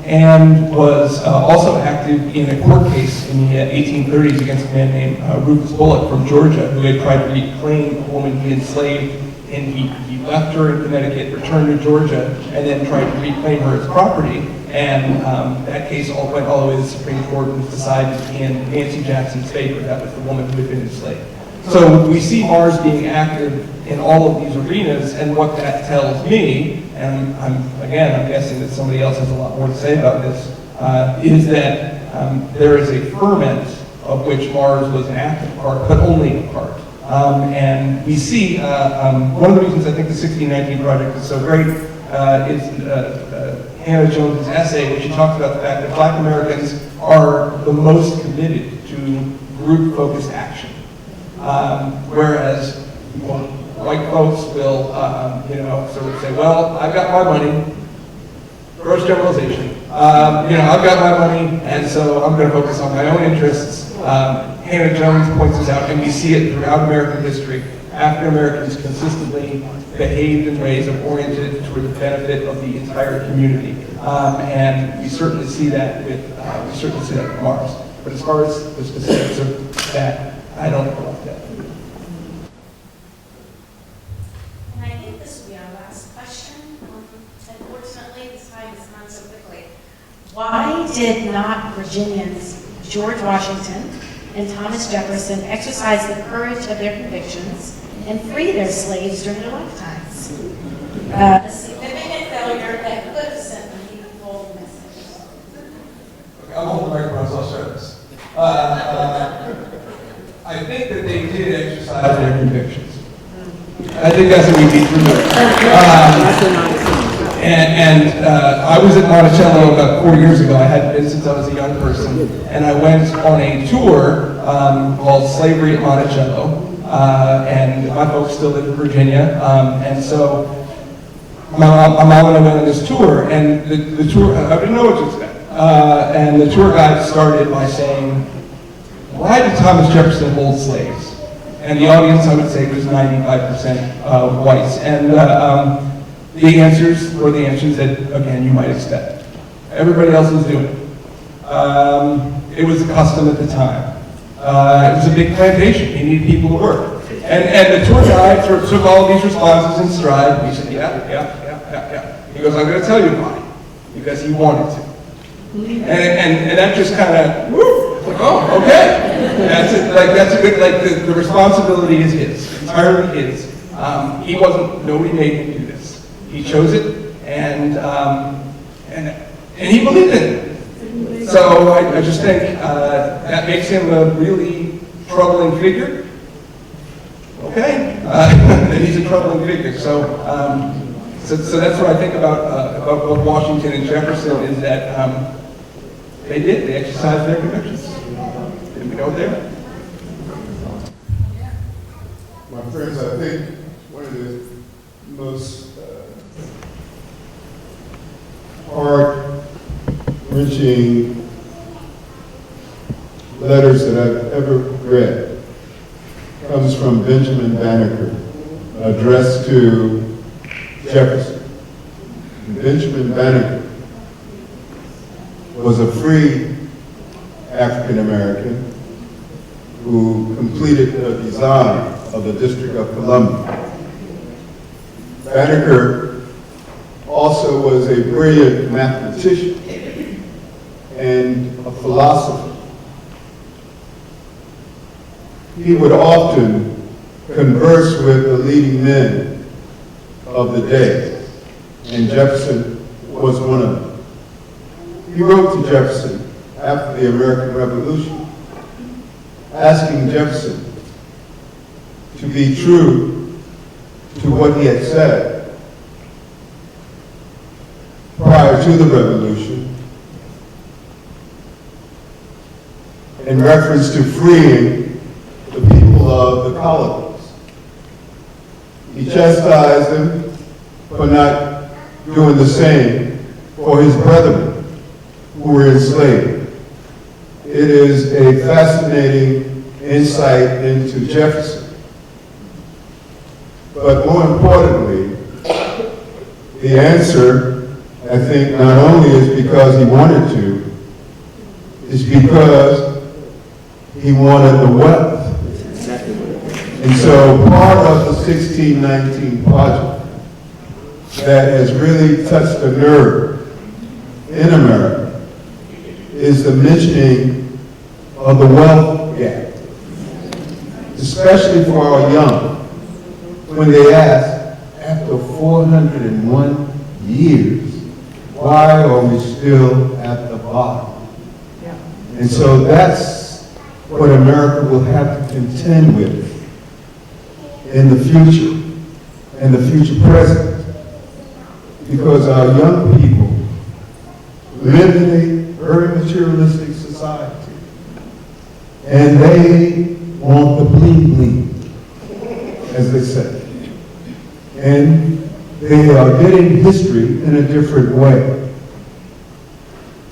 and was also active in a court case in the 1830s against a man named Rufus Bullock from Georgia, who had tried to reclaim a woman he enslaved, and he left her in Connecticut, returned to Georgia, and then tried to reclaim her as property. And that case went all the way to the Supreme Court and was decided in Nancy Jackson's favor. That was the woman who had been enslaved. So we see Mars being active in all of these arenas, and what that tells me, and I'm guessing that somebody else has a lot more to say about this, is that there is a ferment of which Mars was an active part, but only a part. And we see, one of the reasons I think the 1619 Project is so great is Hannah-Jones' essay, which she talks about the fact that Black Americans are the most committed to group-focused action. Whereas white folks will, sort of say, well, I've got my money, gross generalization, I've got my money, and so I'm going to focus on my own interests. Hannah-Jones points this out, and we see it throughout American history. African Americans consistently behaved in ways that oriented toward the benefit of the entire community, and we certainly see that with Mars. But as far as the specifics of that, I don't know about that. And I think this will be our last question. Unfortunately, this time has gone so quickly. Why did not Virginians George Washington and Thomas Jefferson exercise the courage of their convictions and free their slaves during their lifetimes? A significant failure that could have sent a meaningful message. Okay, I'm holding the microphone, so I'll share this. I think that they did exercise their convictions. I think that's what we need to remember. I was at Monticello about 4 years ago. I hadn't been since I was a young person. And I went on a tour called Slavery at Monticello. And my folks still live in Virginia. And so my mom and I went on this tour. And the tour, I didn't know what to expect. And the tour guide started by saying, why did Thomas Jefferson hold slaves? And the audience, I would say, was 95% whites. And the answers were the answers that, again, you might expect. Everybody else was doing it. It was a custom at the time. It was a big plantation. He needed people to work. And the tour guide sort of took all of these responses in stride. He said, yeah. He goes, I'm going to tell you why. Because he wanted to. And that just kind of, like, oh, okay. That's a good, the responsibility is his, entirely his. Nobody made him do this. He chose it, and he believed in it. So I just think that makes him a really troubling figure. Okay, he's a troubling figure. So that's what I think about Washington and Jefferson is that they exercised their convictions. Did we know they were? My friends, I think one of the most heart-wrenching letters that I've ever read comes from Benjamin Banneker, addressed to Jefferson. Benjamin Banneker was a free African American who completed the design of the District of Columbia. Banneker also was a brilliant mathematician and a philosopher. He would often converse with the leading men of the day, and Jefferson was one of them. He wrote to Jefferson after the American Revolution, asking Jefferson to be true to what he had said prior to the revolution in reference to freeing the people of the colonies. He chastised them for not doing the same for his brethren who were enslaved. It is a fascinating insight into Jefferson. But more importantly, the answer, I think, not only is because he wanted to, is because he wanted the wealth. And so part of the 1619 project that has really touched the nerve in America is the mentioning of the wealth gap, especially for our young, when they ask, after 401 years, why are we still at the bottom? And so that's what America will have to contend with in the future, and the future present, because our young people live in a very materialistic society, and they want the bling bling, as they say. And they are getting history in a different way.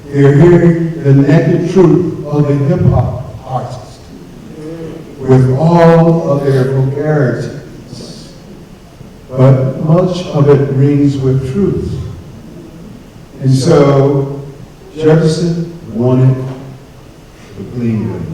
They're hearing the naked truth of the hip-hop artist with all of their vulgarities, but much of it rings with truth. And so Jefferson wanted the bling bling.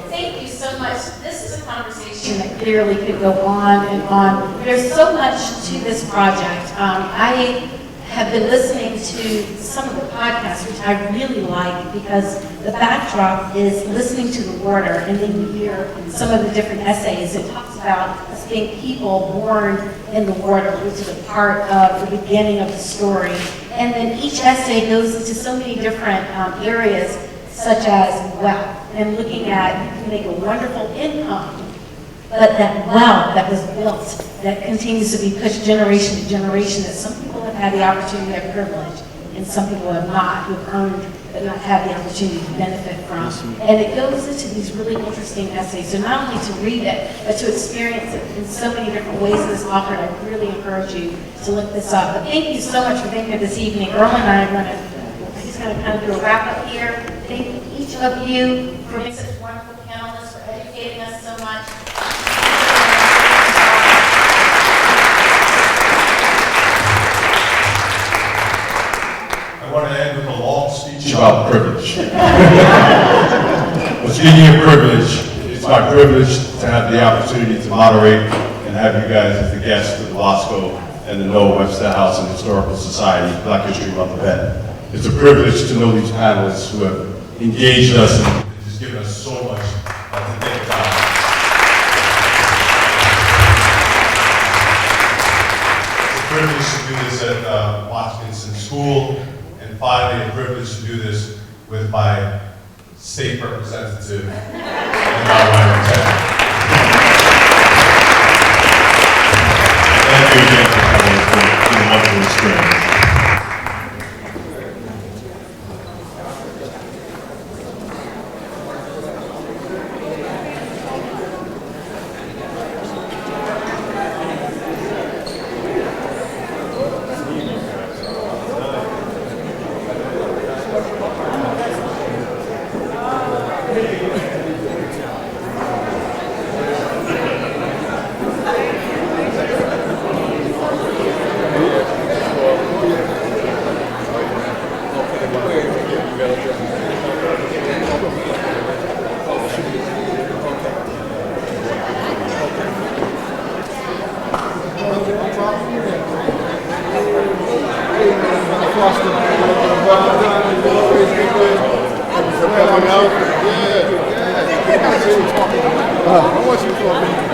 Thank you so much. This is a conversation that clearly could go on and on. There's so much to this project. I have been listening to some of the podcasts, which I really like, because the backdrop is listening to the water, and then you hear some of the different essays. It talks about us being people born in the water, which is a part of the beginning of the story. And then each essay goes into so many different areas, such as wealth, and looking at you can make a wonderful income, but that wealth that was built, that continues to be pushed generation to generation, that some people have had the opportunity of privilege, and some people have not, who have earned but not had the opportunity to benefit from. And it goes into these really interesting essays. So not only to read it, but to experience it in so many different ways as author. I really encourage you to look this up. But thank you so much for being here this evening. Earl and I are going to, he's going to kind of do a wrap up here. Thank each of you for being such wonderful panelists, for educating us so much. I want to end with a long speech about privilege. Well, speaking of privilege, it's my privilege to have the opportunity to moderate and have you guys as the guests of the Bosco and the Noah Webster House and Historical Society Black History Month event. It's a privilege to know these panelists who have engaged us and just given us so much to think about. It's a privilege to do this at Watkinson School, and finally a privilege to do this with my state representative and my wife, Ted. Thank you again for coming. It's been a wonderful experience. I want you to talk.